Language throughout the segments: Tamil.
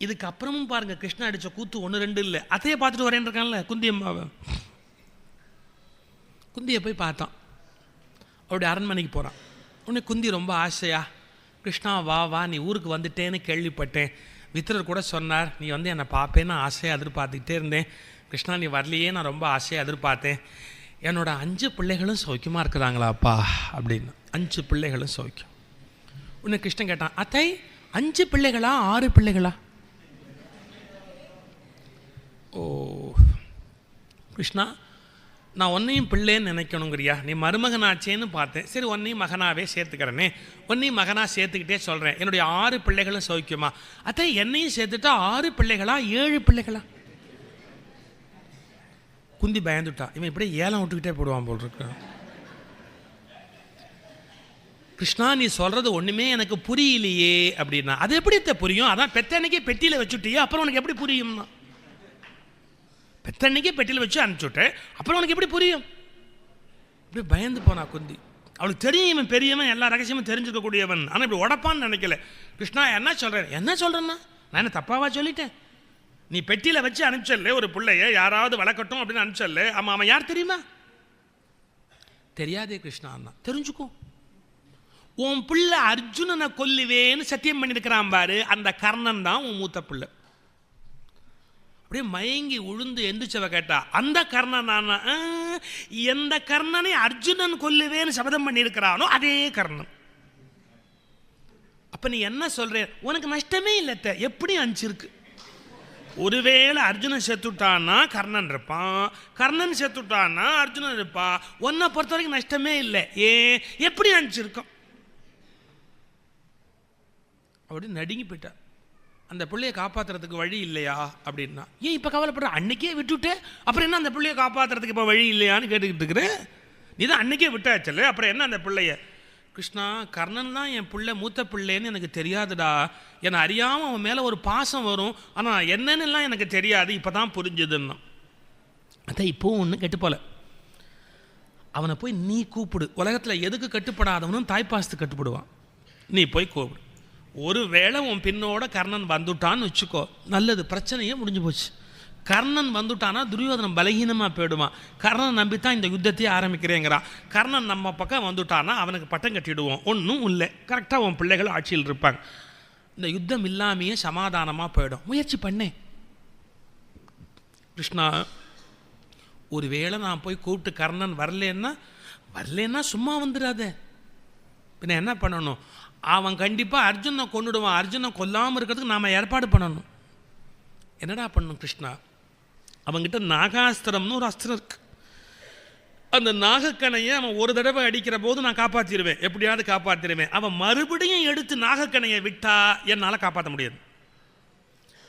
இதுக்கப்புறமும் பாருங்க கிருஷ்ணா அடித்த கூத்து 1 2 இல்லை, அதையே பார்த்துட்டு வரேன் இருக்கான்ல குந்தி அம்மாவை. குந்தியை போய் பார்த்தான், அவருடைய அரண்மனைக்கு போகிறான். உடனே குந்தி ரொம்ப ஆசையா, கிருஷ்ணா வா வா நீ ஊருக்கு வந்துட்டேன்னு கேள்விப்பட்டேன், வித்திரர் கூட சொன்னார் நீ வந்து என்னை பார்ப்பேன்னு ஆசையாக எதிர்பார்த்துக்கிட்டே இருந்தேன், கிருஷ்ணா நீ வரலையே நான் ரொம்ப ஆசையாக எதிர்பார்த்தேன், என்னோட 5 பிள்ளைகளும் சௌக்கியமாக இருக்கிறாங்களாப்பா அப்படின்னு. 5 பிள்ளைகளும் சௌக்கியம். உடனே கிருஷ்ணன் கேட்டான், அத்தை 5 பிள்ளைகளா 6 பிள்ளைகளா? ஓ கிருஷ்ணா, நான் ஒன்றையும் பிள்ளைன்னு நினைக்கணுங்கிறியா, நீ மருமகனாச்சேன்னு பார்த்தேன், சரி ஒன்றையும் மகனாகவே சேர்த்துக்கிறேனே, ஒன்றையும் மகனாக சேர்த்துக்கிட்டே சொல்கிறேன், என்னுடைய 6 பிள்ளைகளும் சௌக்கியமா? அத்தை என்னையும் சேர்த்துட்டா 6 பிள்ளைகளா 7 பிள்ளைகளா? குந்தி பயந்துட்டா, இவன் இப்படியே ஏலம் விட்டுக்கிட்டே போடுவான் போல் இருக்கு. கிருஷ்ணா நீ சொல்கிறது ஒன்றுமே எனக்கு புரியலையே அப்படின்னா. அது எப்படி புரியும், அதான் பெத்த அன்னைக்கே பெட்டியில் வச்சுட்டியே, அப்புறம் உனக்கு எப்படி புரியும்னா? பெத்த அன்னைக்கே பெட்டியில் வச்சு அனுப்பிச்சுட்டேன், அப்புறம் உனக்கு எப்படி புரியும்? இப்படி பயந்து போனா குந்தி. அவளுக்கு தெரியும் இவன் பெரியவன், எல்லா ரகசியமும் தெரிஞ்சுக்கக்கூடியவன், ஆனால் இப்படி உடப்பான்னு நினைக்கல. கிருஷ்ணா என்ன சொல்கிறேன், என்ன சொல்கிறேன்னா நான் என்ன தப்பாவா சொல்லிட்டேன்? நீ பெட்டியில் வச்சு அனுப்பிச்சல்ல ஒரு பிள்ளைய, யாராவது வளர்க்கட்டும் அப்படின்னு அனுப்பிச்சல்ல, ஆமாம் அவன் யார் தெரியுமா? தெரியாதே கிருஷ்ணா. தெரிஞ்சுக்கோ, உன் பிள்ளை அர்ஜுனனை கொல்லுவேன்னு சத்தியம் பண்ணியிருக்கிறான் பாரு, அந்த கர்ணன் தான் உன் மூத்த பிள்ளை. அப்படியே மயங்கி உழுந்து எந்திரிச்சவ கேட்டா, அந்த கர்ணன் எந்த கர்ணனை அர்ஜுனன் கொல்லுவேன்னு சபதம் பண்ணியிருக்கிறானோ அதே கர்ணன். அப்ப நீ என்ன சொல்ற, உனக்கு நஷ்டமே இல்லத்த, எப்படி அனுப்பிச்சிருக்கு? ஒருவேளை அர்ஜுனன் செத்துட்டான்னா கர்ணன் இருப்பான், கர்ணன் செத்துட்டான்னா அர்ஜுனன் இருப்பான், உன்னை பொறுத்த வரைக்கும் நஷ்டமே இல்லை, எப்படி அனுப்பிச்சிருக்கோம்? அப்படி நடுங்கி போயிட்டா. அந்த பிள்ளையை காப்பாற்றுறதுக்கு வழி இல்லையா அப்படின்னா, ஏன் இப்போ கவலைப்படுற, அன்னைக்கே விட்டுட்டு அப்புறம் என்ன அந்த பிள்ளையை காப்பாற்றுறதுக்கு இப்போ வழி இல்லையான்னு கேட்டுக்கிட்டு இருக்கிறேன். நீ தான் அன்னைக்கே விட்டாச்சல, அப்புறம் என்ன அந்த பிள்ளைய? கிருஷ்ணா கர்ணன் தான் என் பிள்ளை, மூத்த பிள்ளைன்னு எனக்கு தெரியாதுடா, என்னை அறியாமல் அவன் மேலே ஒரு பாசம் வரும், ஆனால் என்னென்னலாம் எனக்கு தெரியாது, இப்போ தான் புரிஞ்சுதுன்னா. அதான் இப்போவும் ஒன்று கெட்டு போல, அவனை போய் நீ கூப்பிடு. உலகத்தில் எதுக்கு கட்டுப்படாதவனும் தாய்ப்பாசத்துக்கு கட்டுப்படுவான். நீ போய் கூப்பிடு. ஒருவேளை உன் பின்னோட கர்ணன் வந்துட்டான்னு வச்சுக்கோ, நல்லது, பிரச்சனையே முடிஞ்சு போச்சு. கர்ணன் வந்துட்டானா துரியோதனன் பலகீனமாக போயிடுவான். கர்ணன் நம்பித்தான் இந்த யுத்தத்தையே ஆரம்பிக்கிறேங்கிறான். கர்ணன் நம்ம பக்கம் வந்துட்டானா அவனுக்கு பட்டம் கட்டிடுவோம், ஒன்றும் இல்லை, கரெக்டாக உன் பிள்ளைகள் ஆட்சியில் இருப்பாங்க, இந்த யுத்தம் இல்லாமையே சமாதானமாக போயிடும். முயற்சி பண்ணேன். கிருஷ்ணா ஒருவேளை நான் போய் கூப்பிட்டு கர்ணன் வரலன்னா சும்மா வந்துடாத, பின்ன என்ன பண்ணணும்? அவன் கண்டிப்பாக அர்ஜுனை கொண்டுடுவான், அர்ஜுனை கொல்லாமல் இருக்கிறதுக்கு நாம் ஏற்பாடு பண்ணணும். என்னடா பண்ணணும் கிருஷ்ணா? அவன்கிட்ட நாகாஸ்திரம்னு ஒரு அஸ்திரம் இருக்கு. அந்த நாகக்கணையை அவன் ஒரு தடவை அடிக்கிற போது நான் காப்பாற்றிடுவேன், எப்படியாவது காப்பாற்றிடுவேன். அவன் மறுபடியும் எடுத்து நாகக்கணையை விட்டா என்னால் காப்பாற்ற முடியாது.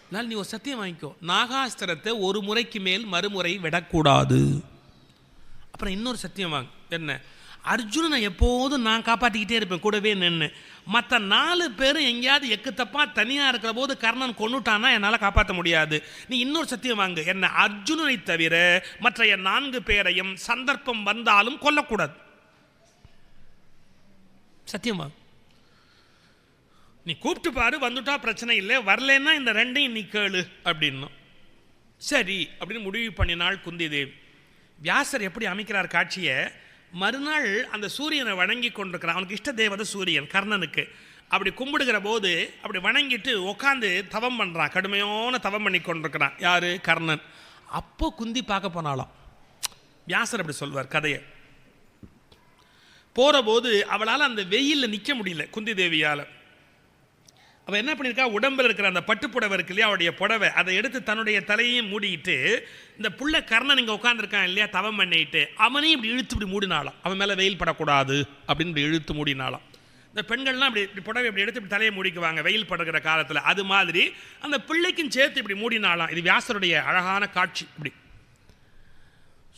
அதனால் நீ ஒரு சத்தியம் வாங்கிக்கோ, நாகாஸ்திரத்தை ஒரு முறைக்கு மேல் மறுமுறை விடக்கூடாது. அப்புறம் இன்னொரு சத்தியம் வாங்க, என்ன? அர்ஜுனனை எப்போதும் நான் காப்பாற்றிக்கிட்டே இருப்பேன் கூடவே நின்று. மற்ற 4 பேரும் எங்கேயாவது எக்கு தப்பா தனியாக இருக்கிற போது கர்ணன் கொண்டுட்டானா என்னால் காப்பாற்ற முடியாது. நீ இன்னொரு சத்தியம் வாங்கு, என்ன? அர்ஜுனனை தவிர மற்ற 4 பேரையும் சந்தர்ப்பம் வந்தாலும் கொல்லக்கூடாது. சத்தியம் வாங்க. நீ கூப்பிட்டு பாரு, வந்துட்டா பிரச்சனை இல்லை, வரலன்னா இந்த 2ஐயும் நீ கேளு அப்படின்னும். சரி அப்படின்னு முடிவு பண்ணினாள் குந்தி தேவி. வியாசர் எப்படி அமைக்கிறார் காட்சியை? மறுநாள் அந்த சூரியனை வணங்கி கொண்டிருக்கிறான். அவனுக்கு இஷ்ட தேவதை சூரியன் கர்ணனுக்கு. அப்படி கும்பிடுகிற போது அப்படி வணங்கிட்டு உட்காந்து தவம் பண்ணுறான், கடுமையான தவம் பண்ணி கொண்டிருக்கிறான். யார்? கர்ணன். அப்போ குந்தி பார்க்க போனாலாம். வியாசர் அப்படி சொல்வார் கதையை. போகிற போது அவளால் அந்த வெயிலில் நிற்க முடியல குந்தி தேவியால். அவள் என்ன பண்ணியிருக்கா, உடம்பில் இருக்கிற அந்த பட்டுப்புடவை இருக்கு இல்லையா, அவருடைய புடவை, அதை எடுத்து தன்னுடைய தலையையும் மூடிட்டு, இந்த புள்ள கர்ணன் இங்கே உட்காந்துருக்கான் இல்லையா தவம் பண்ணிட்டு, அவனையும் இப்படி இழுத்து இப்படி மூடினாலாம், அவன் மேலே வெயில் படக்கூடாது அப்படின்னு இப்படி இழுத்து மூடினாலாம். இந்த பெண்கள்லாம் இப்படி புடவை இப்படி எடுத்து இப்படி தலையை மூடிக்குவாங்க வெயில் படுகிற காலத்தில், அது மாதிரி அந்த பிள்ளைக்கும் சேர்த்து இப்படி மூடினாலாம். இது வியாசருடைய அழகான காட்சி. இப்படி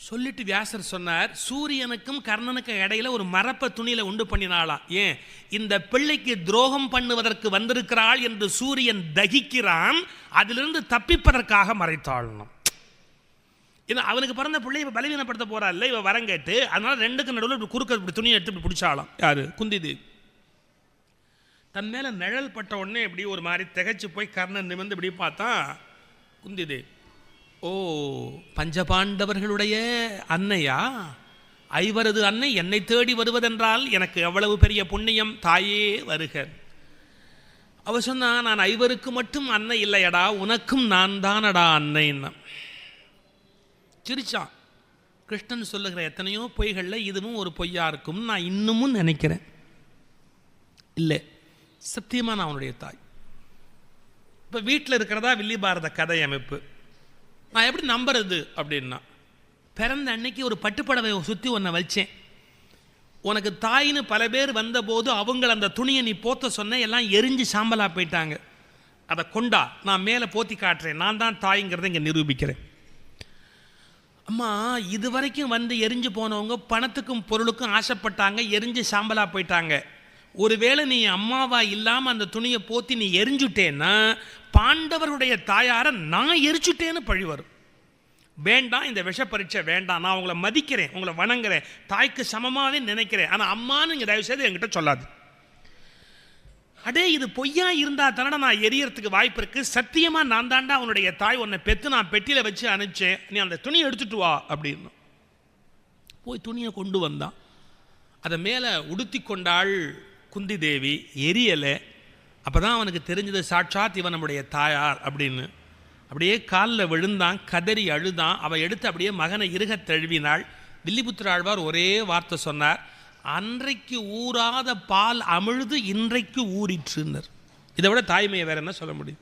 சொல்லிட்டு வியாசர் சொன்னார், சூரியனுக்கும் கர்ணனுக்கும் இடையில ஒரு மரப்ப துணியில உண்டு பண்ணினாலாம். ஏன்? இந்த பிள்ளைக்கு துரோகம் பண்ணுவதற்கு வந்திருக்கிறாள் என்று சூரியன் தகிக்கிறான், அதிலிருந்து தப்பிப்பதற்காக மறைத்தாளணும். ஏன்னா அவனுக்கு பிறந்த பிள்ளை இவ பலவீனப்படுத்த போறா இல்லை, இவ வரம் கேட்டு, அதனால 2க்கு நடுவில் இப்படி குறுக்க இப்படி துணியை எடுத்து இப்படி பிடிச்சாலாம். யாரு? குந்தி தேவி. தன் மேலே நிழல் பட்ட உடனே இப்படி ஒரு மாதிரி திகைச்சு போய் கர்ணன் நிமிர்ந்து இப்படி பார்த்தா குந்திதேவி. ஓ, பஞ்சபாண்டவர்களுடைய அன்னையா? ஐவரது அன்னை என்னை தேடி வருவதென்றால் எனக்கு எவ்வளவு பெரிய புண்ணியம், தாயே வருக. அவ சொன்னா, நான் ஐவருக்கு மட்டும் அன்னை இல்லையடா, உனக்கும் நான் தானடா அன்னைன்னா. சிரிச்சான். கிருஷ்ணன் சொல்லுகிற எத்தனையோ பொய்களில் இதுவும் ஒரு பொய்யா இருக்கும் நான் இன்னமும் நினைக்கிறேன். இல்லை, சத்தியமாக நான் அவனுடைய தாய். இப்போ வீட்டில் இருக்கிறதா வில்லி பாரத கதை அமைப்பு. நான் எப்படி நம்புறது அப்படின்னா, பிறந்த அன்னைக்கு ஒரு பட்டுப்படவை சுற்றி உன்னை வச்சேன். உனக்கு தாயின்னு பல பேர் வந்தபோது அவங்கள அந்த துணியை நீ போத்த சொன்ன, எல்லாம் எரிஞ்சு சாம்பலாக போயிட்டாங்க. அதை கொண்டா, நான் மேலே போத்தி காட்டுறேன், நான் தான் தாய்ங்கிறத இங்கே நிரூபிக்கிறேன். அம்மா, இது வரைக்கும் வந்து எரிஞ்சு போனவங்க பணத்துக்கும் பொருளுக்கும் ஆசைப்பட்டாங்க, எரிஞ்சு சாம்பலாக போயிட்டாங்க. ஒருவேளை நீ அம்மாவா இல்லாமல் அந்த துணியை போத்தி நீ எரிஞ்சுட்டேன்னா பாண்டவருடைய தாயாரை நான் எரிச்சுட்டேன்னு பழி வரும். வேண்டாம், இந்த விஷ பரீட்சை வேண்டாம், நான் உங்களை மதிக்கிறேன், உங்களை வணங்குறேன், தாய்க்கு சமமாகவே நினைக்கிறேன், ஆனால் அம்மானு இங்கே தயவு செய்து என்கிட்ட சொல்லாது. அடே, இது பொய்யா இருந்தா தானே நான் எரியறதுக்கு வாய்ப்பு இருக்குது. சத்தியமாக நான் தாண்டா உன்னுடைய தாய், உன்னை பெற்று நான் பெட்டியில் வச்சு அனுப்பிச்சேன், நீ அந்த துணியை எடுத்துட்டு வா அப்படின்னு. போய் துணியை கொண்டு வந்தான். அதை மேலே உடுத்தி கொண்டாள் குந்தி தேவி. எரியலை. அப்போ தான் அவனுக்கு தெரிஞ்சது சாட்சாத் இவன் நம்முடைய தாயார் அப்படின்னு. அப்படியே காலில் விழுந்தான், கதறி அழுதான். அவள் எடுத்து அப்படியே மகனை இறுக தழுவினாள். வில்லிபுத்திர ஆழ்வார் ஒரே வார்த்தை சொன்னார், அன்றைக்கு ஊறாத பால் அமிழ்து இன்றைக்கு ஊறிற்றுனர். இதை விட தாய்மையை வேற என்ன சொல்ல முடியும்?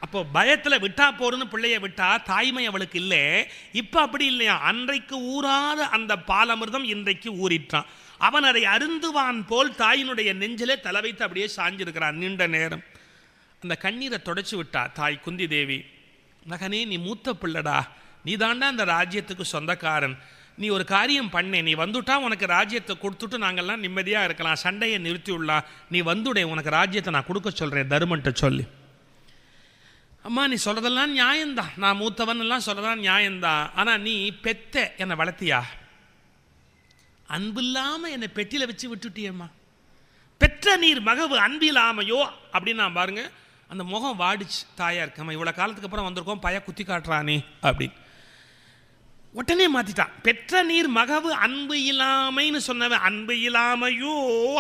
அப்போ பயத்தில் விட்டா போறன்னு பிள்ளைய விட்டா தாய்மை அவளுக்கு இல்லை. இப்போ அப்படி இல்லையா, அன்றைக்கு ஊறாத அந்த பால் அமிர்தம் இன்றைக்கு ஊறிற்றான். அவன் அதை அருந்துவான் போல் தாயினுடைய நெஞ்சிலே தலை வைத்து அப்படியே சாஞ்சிருக்கிறான் நீண்ட நேரம். அந்த கண்ணீரை தொடச்சி விட்டா தாய் குந்தி தேவி. மகனே, நீ மூத்த பிள்ளடா, நீ தாண்டா அந்த ராஜ்யத்துக்கு சொந்தக்காரன். நீ ஒரு காரியம் பண்ணே, நீ வந்துட்டா உனக்கு ராஜ்யத்தை கொடுத்துட்டு நாங்கள்லாம் நிம்மதியாக இருக்கலாம், சண்டையை நிறுத்தி உள்ளா. நீ வந்துடே, உனக்கு ராஜ்யத்தை நான் கொடுக்க சொல்கிறேன் தருமன்ட்ட சொல்லி. அம்மா, நீ சொல்கிறதெல்லாம் நியாயம்தான், நான் மூத்தவன் எல்லாம் சொல்கிறதெல்லாம் நியாயம்தான். ஆனால் நீ பெத்த என்னை வளர்த்தியா? அன்பில்லாமல் என்னை பெட்டியில் வச்சு விட்டுட்டியம்மா. பெற்ற நீர் மகவு அன்பில்லாமையோ அப்படின்னு நான் பாருங்க, அந்த முகம் வாடிச்சு. தாயா இருக்கம்மா, இவ்வளோ காலத்துக்கு அப்புறம் வந்திருக்கோம், பைய குத்தி காட்டுறானே அப்படின்னு உடனே மாற்றிட்டான். பெற்ற நீர் மகவு அன்பு இல்லாமைன்னு சொன்னவன், அன்பு இல்லாமையோ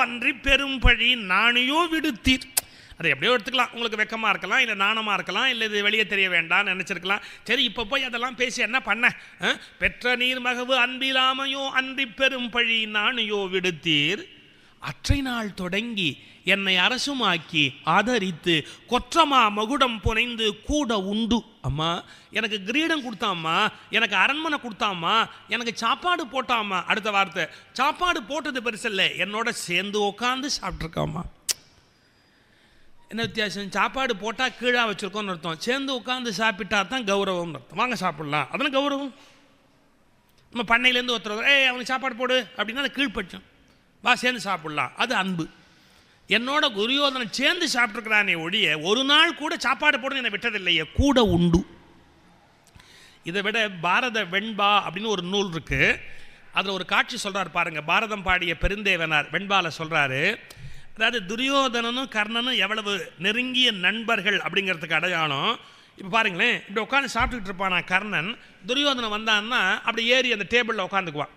அன்றி பெரும் பழி நானையோ விடுத்தீர். அதை எப்படியோ எடுத்துக்கலாம், உங்களுக்கு வெக்கமாக இருக்கலாம், இல்லை நாணமாக இருக்கலாம், இல்லை இது வெளியே தெரிய வேண்டாம்னு நினச்சிருக்கலாம். சரி, இப்போ போய் அதெல்லாம் பேசி என்ன பண்ண? பெற்ற நீர் மகவு அன்பிலாமையோ அன்றி பெரும் பழி நானையோ விடுத்தீர். அற்றை நாள் தொடங்கி என்னை அரசுமாக்கி ஆதரித்து கொற்றமா மகுடம் புனைந்து கூட உண்டு. அம்மா, எனக்கு கிரீடம் கொடுத்தாம்மா, எனக்கு அரண்மனை கொடுத்தாம்மா, எனக்கு சாப்பாடு போட்டாம்மா. அடுத்த வார்த்தை, சாப்பாடு போட்டது பெருசில்லை, என்னோட சேர்ந்து உட்காந்து சாப்பிட்ருக்காம்மா. என்ன வித்தியாசம்? சாப்பாடு போட்டால் கீழே வச்சுருக்கோன்னு அர்த்தம், சேர்ந்து உட்காந்து சாப்பிட்டா தான் கௌரவம்னு அர்த்தம். வாங்க சாப்பிட்லாம், அதெல்லாம் கௌரவம். நம்ம பண்ணையிலேருந்து ஒருத்தர் அவனுக்கு சாப்பாடு போடு அப்படின்னா அது கீழ்பட்சம். வா சேர்ந்து சாப்பிட்லாம், அது அன்பு. என்னோட துரியோதனன் சேர்ந்து சாப்பிட்ருக்கிறானே ஒழிய ஒரு நாள் கூட சாப்பாடு போடுன்னு என்னை விட்டதில்லையே, கூட உண்டு. இதை விட பாரத வெண்பா அப்படின்னு ஒரு நூல் இருக்குது. அதில் ஒரு காட்சி சொல்கிறார் பாருங்க. பாரதம் பாடிய பெருந்தேவனார் வெண்பால சொல்கிறாரு, அதாவது துரியோதனனும் கர்ணனும் எவ்வளவு நெருங்கிய நண்பர்கள் அப்படிங்கிறதுக்கு அடையாளம். இப்போ பாருங்களேன், இப்படி உட்காந்து சாப்பிட்டுக்கிட்டு இருப்பானா கர்ணன். துரியோதனன் வந்தான்னா அப்படி ஏறி அந்த டேபிளில் உட்காந்துக்குவான்.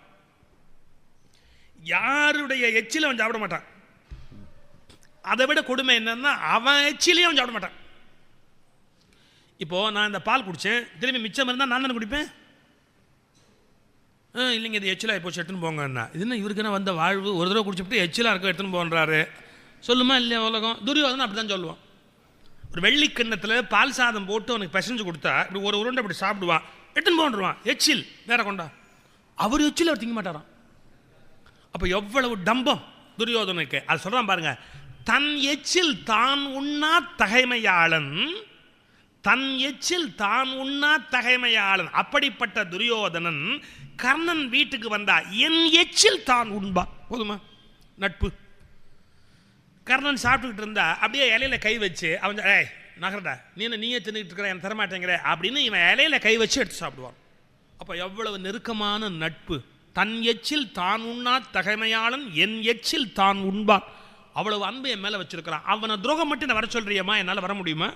யாருடைய எச்சிலும் அவன் சாப்பிட மாட்டான். அதை விட கொடுமை என்னன்னா, அவன் எச்சிலையும் அவன் சாப்பிட மாட்டான். இப்போது நான் இந்த பால் குடித்தேன், திரும்பி மிச்சம் இருந்தால் நான் தானே குடிப்பேன். இல்லைங்க, இது எச்சிலாக போச்சு, எடுத்துன்னு போங்கன்னா. இது என்ன இவருக்குன்னா வந்த வாழ்வு? ஒரு தடவை குடிச்சுட்டு எச்சிலாக இருக்க எடுத்துன்னு போன்றாரு. சொல்லுமா இல்லையா உலகம்? துரியோதனன் அப்படி தான் சொல்லுவான். ஒரு வெள்ளி கிண்ணத்தில் பால் சாதம் போட்டு அவனுக்கு பிசைஞ்சு கொடுத்தா இப்படி ஒரு உருண்டை அப்படி சாப்பிடுவான், எடுத்துன்னு போன்றான். எச்சில் வேற கொண்டா. அவர் எச்சில் அவர் திங்க மாட்டாராம். அப்போ எவ்வளவு டம்பம் துரியோதனுக்கு. அது சொல்கிறான் பாருங்க, தன் எச்சில் தான் உண்ணா தகைமையாளன், தன் எச்சில் தான் உண்ணா தகைமையாளன். அப்படிப்பட்ட துரியோதனன் கர்ணன் வீட்டுக்கு வந்தா என் எச்சில் தான் உண்பான். போதுமா நட்பு? கர்ணன் சாப்பிட்டுக்கிட்டு இருந்தா அப்படியே இலையில கை வச்சு அவன் நகரடா, நீயே தின்னுக்கிட்டு இருக்கிற, என் தரமாட்டேங்கிற அப்படின்னு இவன் இலையில கை வச்சு எடுத்து சாப்பிடுவான். அப்போ எவ்வளவு நெருக்கமான நட்பு. தன் எச்சில் தான் உண்ணா தகைமையாளன் என் எச்சில் தான் உண்பான். அவ்வளவு அன்பு என் மேலே வச்சிருக்கிறான். அவனை துரோகம் மட்டும் நான் வர சொல்றியம்மா, என்னால் வர முடியுமா?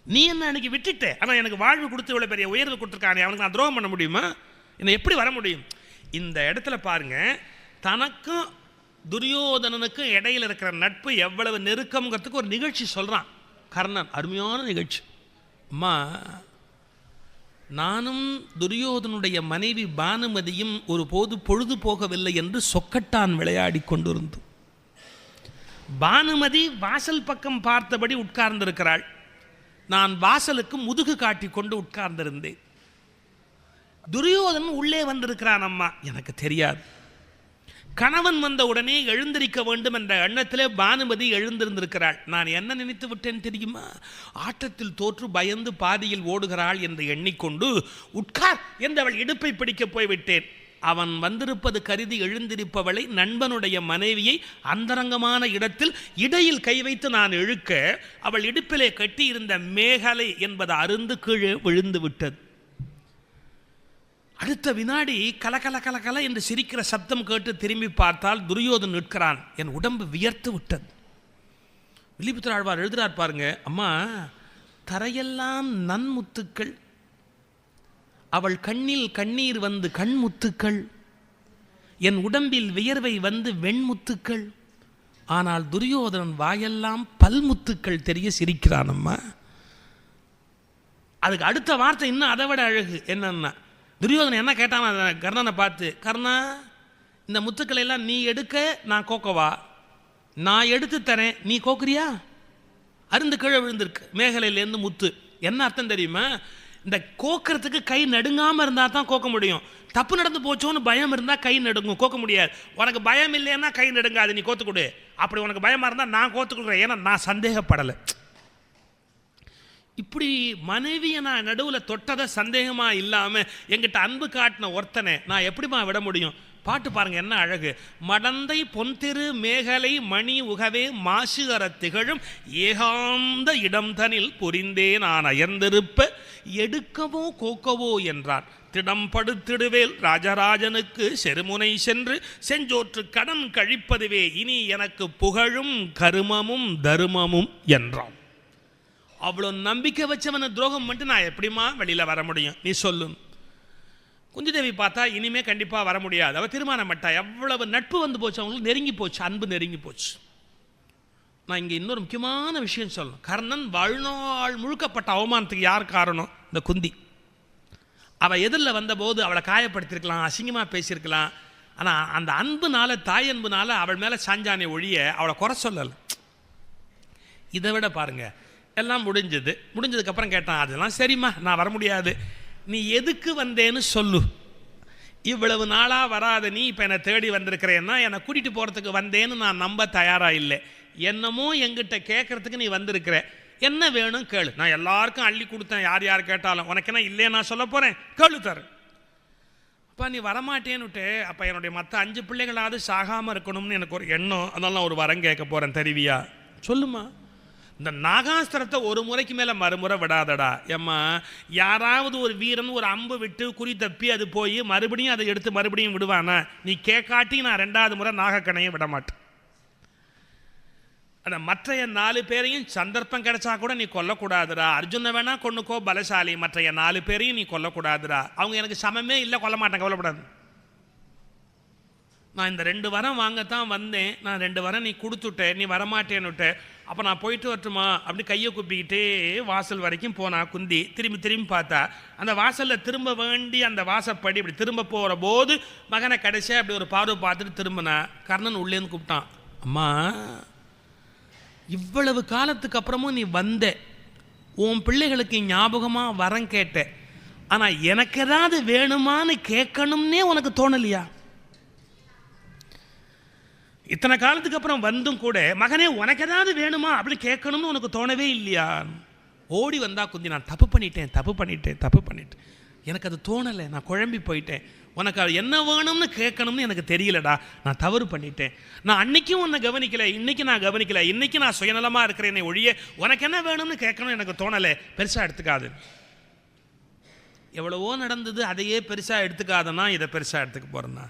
நீ என்ன அன்னைக்கு விட்டுட்ட, ஆனால் எனக்கு வாழ்வு கொடுத்து இவ்வளோ பெரிய உயர்வு கொடுத்துருக்கானே, அவனுக்கு நான் துரோகம் பண்ண முடியுமா? என்னை எப்படி வர முடியும்? இந்த இடத்துல பாருங்க, தனக்கும் துரியோதனனுக்கும் இடையில் இருக்கிற நட்பு எவ்வளவு நெருக்கம்ங்கிறதுக்கு ஒரு நிகழ்ச்சி சொல்கிறான் கர்ணன். அருமையான நிகழ்ச்சி. அம்மா, நானும் துரியோதனுடைய மனைவி பானுமதியும் ஒரு போது பொழுது போகவில்லை என்று சொக்கட்டான் விளையாடி கொண்டிருந்தோம். பானுமதி வாசல் பக்கம் பார்த்தபடி உட்கார்ந்திருக்கிறாள். நான் வாசலுக்கு முதுகு காட்டி கொண்டு உட்கார்ந்திருந்தேன். துரியோதனன் உள்ளே வந்திருக்கிறான். அம்மா, எனக்கு தெரியாது. கணவன் வந்த உடனே எழுந்திருக்க வேண்டும் என்ற எண்ணத்திலே பானுமதி எழுந்திருந்திருக்கிறாள். நான் என்ன நினைத்து விட்டேன் தெரியுமா? ஆட்டத்தில் தோற்று பயந்து பாதியில் ஓடுகிறாள் என்று எண்ணிக்கொண்டு உட்கார் என்று அவள் இடுப்பை பிடிக்க போய்விட்டேன். அவன் வந்திருப்பது கருதி எழுந்திருப்பவளை, நண்பனுடைய மனைவியை அந்தரங்கமான இடத்தில் இடையில் கை வைத்து நான் இழுக்க, அவள் இடுப்பிலே கட்டியிருந்த மேகலை என்பது அருந்து கீழே விழுந்து விட்டது. அடுத்த வினாடி கலகல கலகல என்று சிரிக்கிற சப்தம் கேட்டு திரும்பி பார்த்தால் துரியோதன் நிற்கிறான். என் உடம்பு வியர்த்து விட்டது. வில்லிபுத்திர ஆழ்வார் எழுதுறார் பாருங்க, அம்மா, தரையெல்லாம் நன்முத்துக்கள், அவள் கண்ணில் கண்ணீர் வந்து கண்முத்துக்கள், என் உடம்பில் வியர்வை வந்து வெண்முத்துக்கள், ஆனால் துரியோதனன் வாயெல்லாம் பல்முத்துக்கள் தெரிய சிரிக்கிறான். அம்மா, அதுக்கு அடுத்த வார்த்தை இன்னும் அதை விட அழகு. என்னன்னா, துரியோதனன் என்ன கேட்டான் கர்ணனை பார்த்து, கர்ணா, இந்த முத்துக்களை எல்லாம் நீ எடுக்க நான் கோக்கவா? நான் எடுத்து தரேன், நீ கோக்குறியா? அருந்து கீழே விழுந்திருக்கு மேகலையிலேருந்து முத்து. என்ன அர்த்தம் தெரியுமா? இந்த கோக்கிறதுக்கு கை நடுங்காமல் இருந்தால் தான் கோக்க முடியும். தப்பு நடந்து போச்சோன்னு பயம் இருந்தால் கை நடுங்கும், கோக்க முடியாது. உனக்கு பயம் இல்லைன்னா கை நடுங்காது, நீ கோத்துக்கொடு. அப்படி உனக்கு பயமாக இருந்தால் நான் கோத்துக்கொடுக்குறேன், ஏன்னா நான் சந்தேகப்படலை. இப்படி மனைவியை நான் நடுவில் தொட்டதை சந்தேகமாக இல்லாமல் எங்கிட்ட அன்பு காட்டின ஒருத்தனை நான் எப்படிமா விட முடியும்? பாட்டு பாருங்க, என்ன அழகு. மடந்தை பொன்திரு மேகலை மணி உகவே மாசு அற திகழும் ஏகாந்த இடம் தனில் புரிந்தே நான் அயர்ந்திருப்ப எடுக்கவோ கோக்கவோ என்றான். திடம்படுத்திடுவேல் ராஜராஜனுக்கு செருமுனை சென்று செஞ்சோற்று கடன் கழிப்பதுவே இனி எனக்கு புகழும் கருமமும் தருமமும் என்றான். அவ்வளோ நம்பிக்கை வச்சவனை துரோகம் மட்டும் நான் எப்படிமா வெளியில் வர முடியும்? நீ சொல்லு. குந்தி தேவி பார்த்தா இனிமே கண்டிப்பாக வர முடியாது. அவள் தீர்மானம் பட்டா. எவ்வளவு நட்பு வந்து போச்சு, அவங்களுக்கு நெருங்கி போச்சு, அன்பு நெருங்கி போச்சு. நான் இங்கே இன்னொரு முக்கியமான விஷயம் சொல்லணும். கர்ணன் வாழ்நாள் முழுக்கப்பட்ட அவமானத்துக்கு யார் காரணம்? இந்த குந்தி. அவள் எதிரில் வந்தபோது அவளை காயப்படுத்திருக்கலாம், அசிங்கமாக பேசியிருக்கலாம். ஆனால் அந்த அன்புனால, தாய் அன்புனால அவள் மேலே சாஞ்சானே ஒழிய அவளை குறை சொல்லலை. இதை விட பாருங்க, எல்லாம் முடிஞ்சதுக்கப்புறம் கேட்டான், அதெல்லாம் சரிம்மா, நான் வர முடியாது. நீ எதுக்கு வந்தேன்னு சொல்லு. இவ்வளவு நாளாக வராத நீ இப்போ என்னை தேடி வந்திருக்கிறேன்னா என்னை கூட்டிகிட்டு போகிறதுக்கு வந்தேன்னு நான் நம்ப தயாராக இல்லை. என்னமோ எங்கிட்ட கேட்குறதுக்கு நீ வந்திருக்கிற. என்ன வேணும் கேளு, நான் எல்லாருக்கும் அள்ளி கொடுத்தேன், யார் யார் கேட்டாலும். உனக்கு என்ன இல்லையே நான் சொல்ல போகிறேன், கேளு தரேன். அப்போ நீ வரமாட்டேன்னுட்டு, அப்போ என்னுடைய மற்ற 5 பிள்ளைகளாவது சாகாமல் இருக்கணும்னு எனக்கு ஒரு எண்ணம், அதெல்லாம் ஒரு வரம் கேட்க போகிறேன், தருவியா? சொல்லுமா. இந்த நாகாஸ்திரத்தை ஒரு முறைக்கு மேலே மறுமுறை விடாதடா. ஏம்மா, யாராவது ஒரு வீரன் ஒரு அம்பு விட்டு குறி தப்பி அது போய் மறுபடியும் அதை எடுத்து மறுபடியும் விடுவானா? நீ கேட்காட்டி நான் 2வது முறை நாகக்கணையை விட மாட்டேன். அந்த மற்ற 4 பேரையும் சந்தர்ப்பம் கிடைச்சா கூட நீ கொல்லக்கூடாதுடா. அர்ஜுனை வேணா கொன்னுக்கோ, பலசாலி. மற்ற 4 பேரையும் நீ கொல்லக்கூடாதுடா. அவங்க எனக்கு சமமே இல்லை, கொல்ல மாட்டேன், கவலைப்படாது. நான் இந்த 2 வரம் வாங்கத்தான் வந்தேன். நான் 2 வரம் நீ கொடுத்துட்டேன், நீ வரமாட்டேன்னுட்ட. அப்போ நான் போயிட்டு வரட்டுமா? அப்படி கையை குப்பிக்கிட்டே வாசல் வரைக்கும் போனா குந்தி. திரும்பி பார்த்தா அந்த வாசலில் திரும்ப வேண்டி அந்த வாசப்படி இப்படி திரும்ப போகிற போது மகனை கடைசியாக அப்படி ஒரு பார்வை பார்த்துட்டு திரும்பினா. கர்ணன் உள்ளேன்னு கூப்பிட்டான், அம்மா, இவ்வளவு காலத்துக்கு அப்புறமும் நீ வந்த, உன் பிள்ளைகளுக்கு ஞாபகமாக வரம் கேட்ட, ஆனால் எனக்கு ஏதாவது வேணுமான்னு கேட்கணும்னே உனக்கு தோணலையா? இத்தனை காலத்துக்கு அப்புறம் வந்தும் கூட மகனே உனக்கு ஏதாவது வேணுமா அப்படின்னு கேட்கணும்னு உனக்கு தோணவே இல்லையா? ஓடி வந்தா குந்தி, நான் தப்பு பண்ணிட்டேன், எனக்கு அது தோணலை, நான் குழம்பி போயிட்டேன். உனக்கு அது என்ன வேணும்னு கேட்கணும்னு எனக்கு தெரியலடா, நான் தவறு பண்ணிட்டேன். நான் அன்னைக்கும் உன்னை கவனிக்கலை, இன்னைக்கு நான் கவனிக்கலை, இன்னைக்கு நான் சுயநலமாக இருக்கிறேனே ஒழிய உனக்கு என்ன வேணும்னு கேட்கணும் எனக்கு தோணலை, பெருசாக எடுத்துக்காது. எவ்வளவோ நடந்தது, அதையே பெருசாக எடுத்துக்காதனா இதை பெருசாக எடுத்துக்க போகிறேன்னா.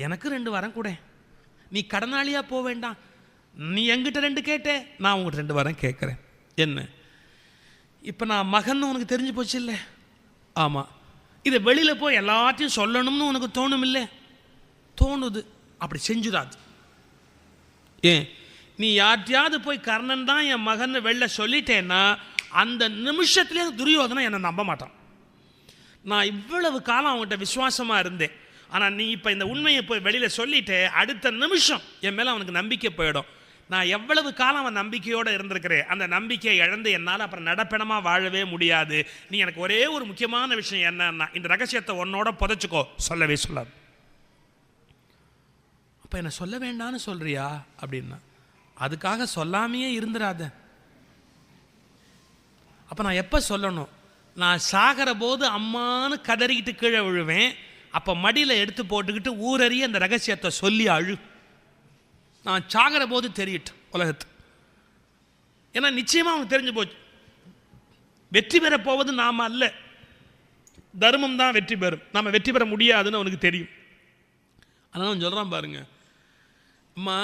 எனக்கு 2 வரம் கூட, நீ கடனாளியாக போக வேண்டாம். நீ என்கிட்ட 2 கேட்டே, நான் உங்கள்கிட்ட 2 வாரம் கேட்குறேன். என்ன இப்போ நான் மகன் உனக்கு தெரிஞ்சு போச்சு இல்லை? ஆமாம். இதை வெளியில் போய் எல்லாத்தையும் சொல்லணும்னு உனக்கு தோணும் இல்லை? தோணுது. அப்படி செஞ்சுடாது. ஏன் நீ யார்ட்டையாவது போய் கர்ணன் தான் என் மகன் வெளில சொல்லிட்டேன்னா அந்த நிமிஷத்துலேயே துரியோதனை என்னை நம்ப மாட்டான். நான் இவ்வளவு காலம் அவங்ககிட்ட விசுவாசமாக இருந்தேன், ஆனால் நீ இப்போ இந்த உண்மையை போய் வெளியில் சொல்லிட்டே அடுத்த நிமிஷம் என் மேலே அவனுக்கு நம்பிக்கை போயிடும். நான் எவ்வளவு காலம் அவன் நம்பிக்கையோடு இருந்திருக்கிறேன், அந்த நம்பிக்கையை இழந்து என்னால் அப்புறம் நடப்பணமாக வாழவே முடியாது. நீ எனக்கு ஒரே ஒரு முக்கியமான விஷயம் என்னன்னா, இந்த ரகசியத்தை உன்னோட புதைச்சிக்கோ, சொல்லவே சொல்லாது. அப்போ என்ன சொல்ல வேண்டான்னு சொல்கிறியா அப்படின்னா, அதுக்காக சொல்லாமையே இருந்துடாத. அப்போ நான் எப்போ சொல்லணும்? நான் சாகிற போது அம்மானு கதறிக்கிட்டு கீழே விழுவேன். அப்போ மடியில் எடுத்து போட்டுக்கிட்டு ஊரறிய அந்த ரகசியத்தை சொல்லி அழு. நான் சாகிற போது தெரியட்டும் உலகத்து. ஏன்னா நிச்சயமாக அவனுக்கு தெரிஞ்சு போச்சு, வெற்றி பெற போவது நாம் அல்ல, தர்மம் தான் வெற்றி பெறும். நாம் வெற்றி பெற முடியாதுன்னு அவனுக்கு தெரியும். அதனால் அவன் சொல்கிறான் பாருங்க, அம்மா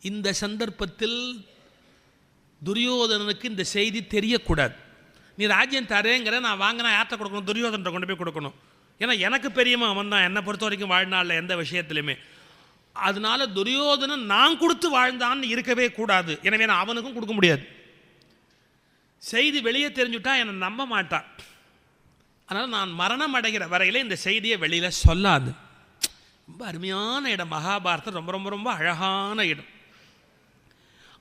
இந்த சந்தர்ப்பத்தில் துரியோதனனுக்கு இந்த செய்தி தெரியக்கூடாது. நீ ராஜ்யம் தரேங்கிற, நான் வாங்கினா யார்கிட்ட கொடுக்கணும்? துரியோதனத்தை கொண்டு போய் கொடுக்கணும். ஏன்னா எனக்கு பெரியமா அவன் தான், என்னை பொறுத்த வரைக்கும் வாழ்நாளில் எந்த விஷயத்துலையுமே. அதனால துரியோதனன் நான் கொடுத்து வாழ்ந்தான்னு இருக்கவே கூடாது. எனவே நான் அவனுக்கும் கொடுக்க முடியாது. செய்தி வெளியே தெரிஞ்சுட்டா என்னை நம்ப மாட்டான். அதனால் நான் மரணம் அடைகிற வரையில் இந்த செய்தியை வெளியில் சொல்லாது. ரொம்ப அருமையான இடம் மகாபாரதம், ரொம்ப ரொம்ப ரொம்ப அழகான இடம்.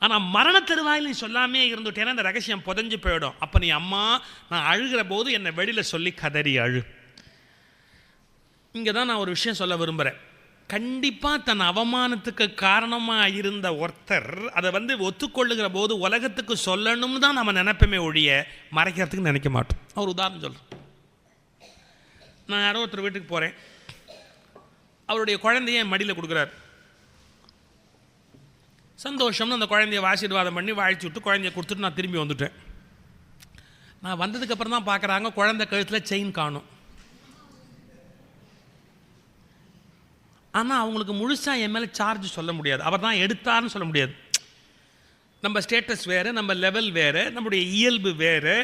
ஆனால் மரண தருவாயில் நீ சொல்லாமே இருந்துட்டேன்னா இந்த ரகசியம் புதஞ்சு போயிடும். அப்போ நீ அம்மா நான் அழுகிற போது என்னை வெளியில் சொல்லி கதறி அழு. இங்கே தான் நான் ஒரு விஷயம் சொல்ல விரும்புகிறேன். கண்டிப்பாக தன் அவமானத்துக்கு காரணமாக இருந்த ஒருத்தர் அதை ஒத்துக்கொள்ளுகிற போது உலகத்துக்கு சொல்லணும்னு தான் நம்ம நினைப்பமே ஒழிய மறைக்கிறதுக்கு நினைக்க மாட்டோம். ஒரு உதாரணம் சொல்கிறேன். நான் யாரோ ஒருத்தர் வீட்டுக்கு போகிறேன், அவருடைய குழந்தைய என் மடியில் கொடுக்குறாரு. சந்தோஷம்னு அந்த குழந்தைய ஆசீர்வாதம் பண்ணி வாழ்ச்சி விட்டு குழந்தைய கொடுத்துட்டு நான் திரும்பி வந்துட்டேன். நான் வந்ததுக்கப்புறம் தான் பார்க்குறாங்க, குழந்தை கழுத்தில் செயின் காணும். ஆனால் அவங்களுக்கு முழுசாக என் மேலே சார்ஜ் சொல்ல முடியாது, அவர் தான் எடுத்தார்னு சொல்ல முடியாது. நம்ம ஸ்டேட்டஸ் வேறு, நம்ம லெவல் வேறு, நம்முடைய இயல்பு வேறு.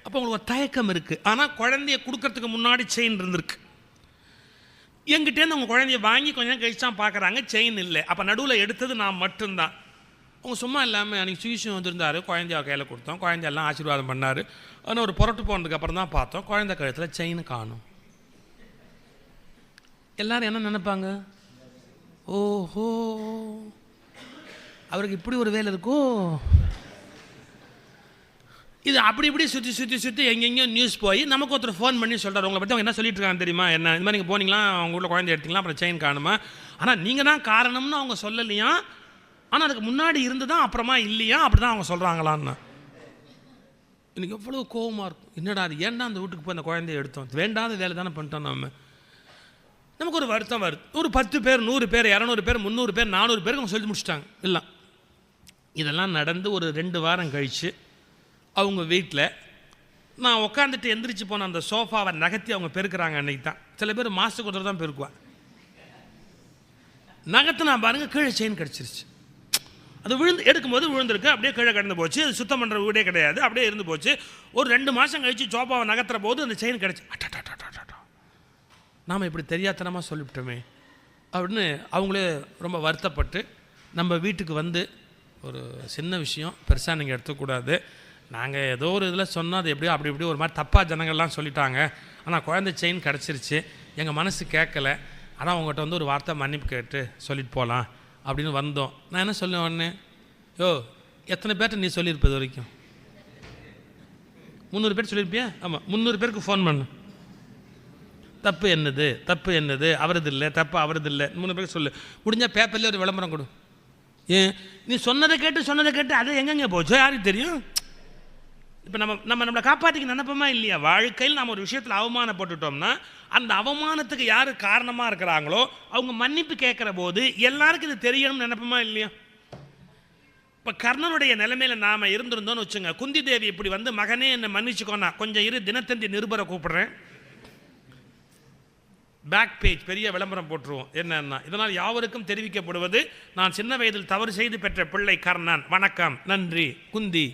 அப்போ உங்களுக்கு ஒரு தயக்கம் இருக்குது. ஆனால் குழந்தைய கொடுக்கறதுக்கு முன்னாடி செயின் இருந்திருக்கு. என்கிட்டேருந்து அவங்க குழந்தைய வாங்கி கொஞ்சம் கழிச்சு தான் பார்க்குறாங்க, செயின் இல்லை. அப்போ நடுவில் எடுத்தது நான் மட்டும்தான். அவங்க சும்மா இல்லாமல் அன்றைக்கி சுயேஷன் வந்திருந்தார், குழந்தைய கையில் கொடுத்தோம், குழந்தையெல்லாம் ஆசீர்வாதம் பண்ணார். ஆனால் ஒரு புரட்டு போனதுக்கப்புறம் தான் பார்த்தோம் குழந்தை கழுத்தில் செயின் காணும். எல்லோரும் என்ன நினைப்பாங்க? ஓஹோ, அவருக்கு இப்படி ஒரு வேலை இருக்கோ. இது அப்படி இப்படி சுற்றி சுற்றி சுற்றி எங்கெங்கேயோ நியூஸ் போய் நமக்கு ஒருத்தர் ஃபோன் பண்ணி சொல்கிறார், உங்களை பற்றி அவங்க என்ன சொல்லிட்டு இருக்காங்க தெரியுமா? என்ன இந்த மாதிரி நீங்கள் போனீங்களா, அவங்க வீட்டில் குழந்தை எடுத்தீங்களா, அப்புறம் செயின் காணுமா, ஆனால் நீங்கள் தான் காரணம்னு அவங்க சொல்லலையா, ஆனால் அதுக்கு முன்னாடி இருந்து தான் அப்புறமா இல்லையா, அப்படி தான் அவங்க சொல்கிறாங்களான்னு. எனக்கு எவ்வளோ கோபமாக இருக்கும். என்னடா அது, ஏன்டா அந்த வீட்டுக்கு போய் அந்த குழந்தைய எடுத்தோம், வேண்டாத வேலை தானே பண்ணிட்டோம். நமக்கு ஒரு வருத்தம் வருது. ஒரு 10 பேர் 100 பேர் 200 பேர் 300 பேர் 400 பேருக்கு அவங்க சொல்லி முடிச்சிட்டாங்க. இல்லை, இதெல்லாம் நடந்து ஒரு 2 வாரம் கழித்து அவங்க வீட்டில் நான் உட்காந்துட்டு எந்திரிச்சு போன அந்த சோஃபாவை நகர்த்தி அவங்க பெருக்கிறாங்க. அன்றைக்கி தான் சில பேர் மாதத்துக்கு ஒருத்தர் தான் பெருக்குவான். நகர்த்து நான் பாருங்கள், கீழே செயின் கிடச்சிருச்சு. அது எடுக்கும்போது விழுந்திருக்கு, அப்படியே கீழே கிடந்து போச்சு. அது சுத்தம் பண்ணுற வீடே கிடையாது, அப்படியே இருந்து போச்சு. ஒரு 2 மாதம் கழித்து சோஃபாவை நகர்த்துற போது அந்த செயின் கிடச்சி. நாம் இப்படி தெரியாதனமாக சொல்லிவிட்டோமே அப்படின்னு அவங்களே ரொம்ப வருத்தப்பட்டு நம்ம வீட்டுக்கு ஒரு சின்ன விஷயம் பெருசாக நீங்கள் எடுத்துக்கூடாது, நாங்கள் ஏதோ ஒரு இதில் சொன்னால் அது எப்படியோ அப்படி இப்படி ஒரு மாதிரி தப்பாக ஜனங்கள்லாம் சொல்லிட்டாங்க, ஆனால் குழந்தை செயின் கிடச்சிருச்சு, எங்கள் மனசு கேட்கலை, ஆனால் அவங்ககிட்ட ஒரு வார்த்தை மன்னிப்பு கேட்டு சொல்லிட்டு போகலாம் அப்படின்னு வந்தோம். நான் என்ன சொல்லுவேன் உடனே, எத்தனை பேர்ட்ட நீ சொல்லியிருப்ப இது வரைக்கும்? 300 பேர் சொல்லியிருப்பியா? ஆமாம், 300 பேருக்கு ஃபோன் பண்ணு. தப்பு என்னது அவரது இல்லை, தப்பு அவரது இல்லை, 3 பேருக்கு சொல்லு. முடிஞ்சால் பேப்பர்லேயே ஒரு விளம்பரம் கொடு. ஏன் நீ சொன்னதை கேட்டு அதை எங்கெங்கே போச்சோ யாருக்கு தெரியும்? இப்போ நம்மளை காப்பாற்றிக்க நினைப்போமா இல்லையா? வாழ்க்கையில் நாம் ஒரு விஷயத்தில் அவமானப்பட்டுட்டோம்னா அந்த அவமானத்துக்கு யார் காரணமாக இருக்கிறாங்களோ அவங்க மன்னிப்பு கேட்குற போது எல்லாருக்கும் இது தெரியணும்னு நினைப்போமா இல்லையா? இப்போ கர்ணனுடைய நிலைமையில் நாம் இருந்திருந்தோன்னு வச்சுங்க, குந்தி தேவி இப்படி மகனே என்னை மன்னிச்சுக்கோண்ணா, கொஞ்சம் இரு, தினத்தந்தி நிருபரை கூப்பிடுறேன், பேக் பேஜ் பெரிய விளம்பரம் போட்டுருவோம். என்னன்னா, இதனால் யாவருக்கும் தெரிவிக்கப்படுவது, நான் சின்ன வயதில் தவறு செய்து பெற்ற பிள்ளை கர்ணன், வணக்கம், நன்றி, குந்தி.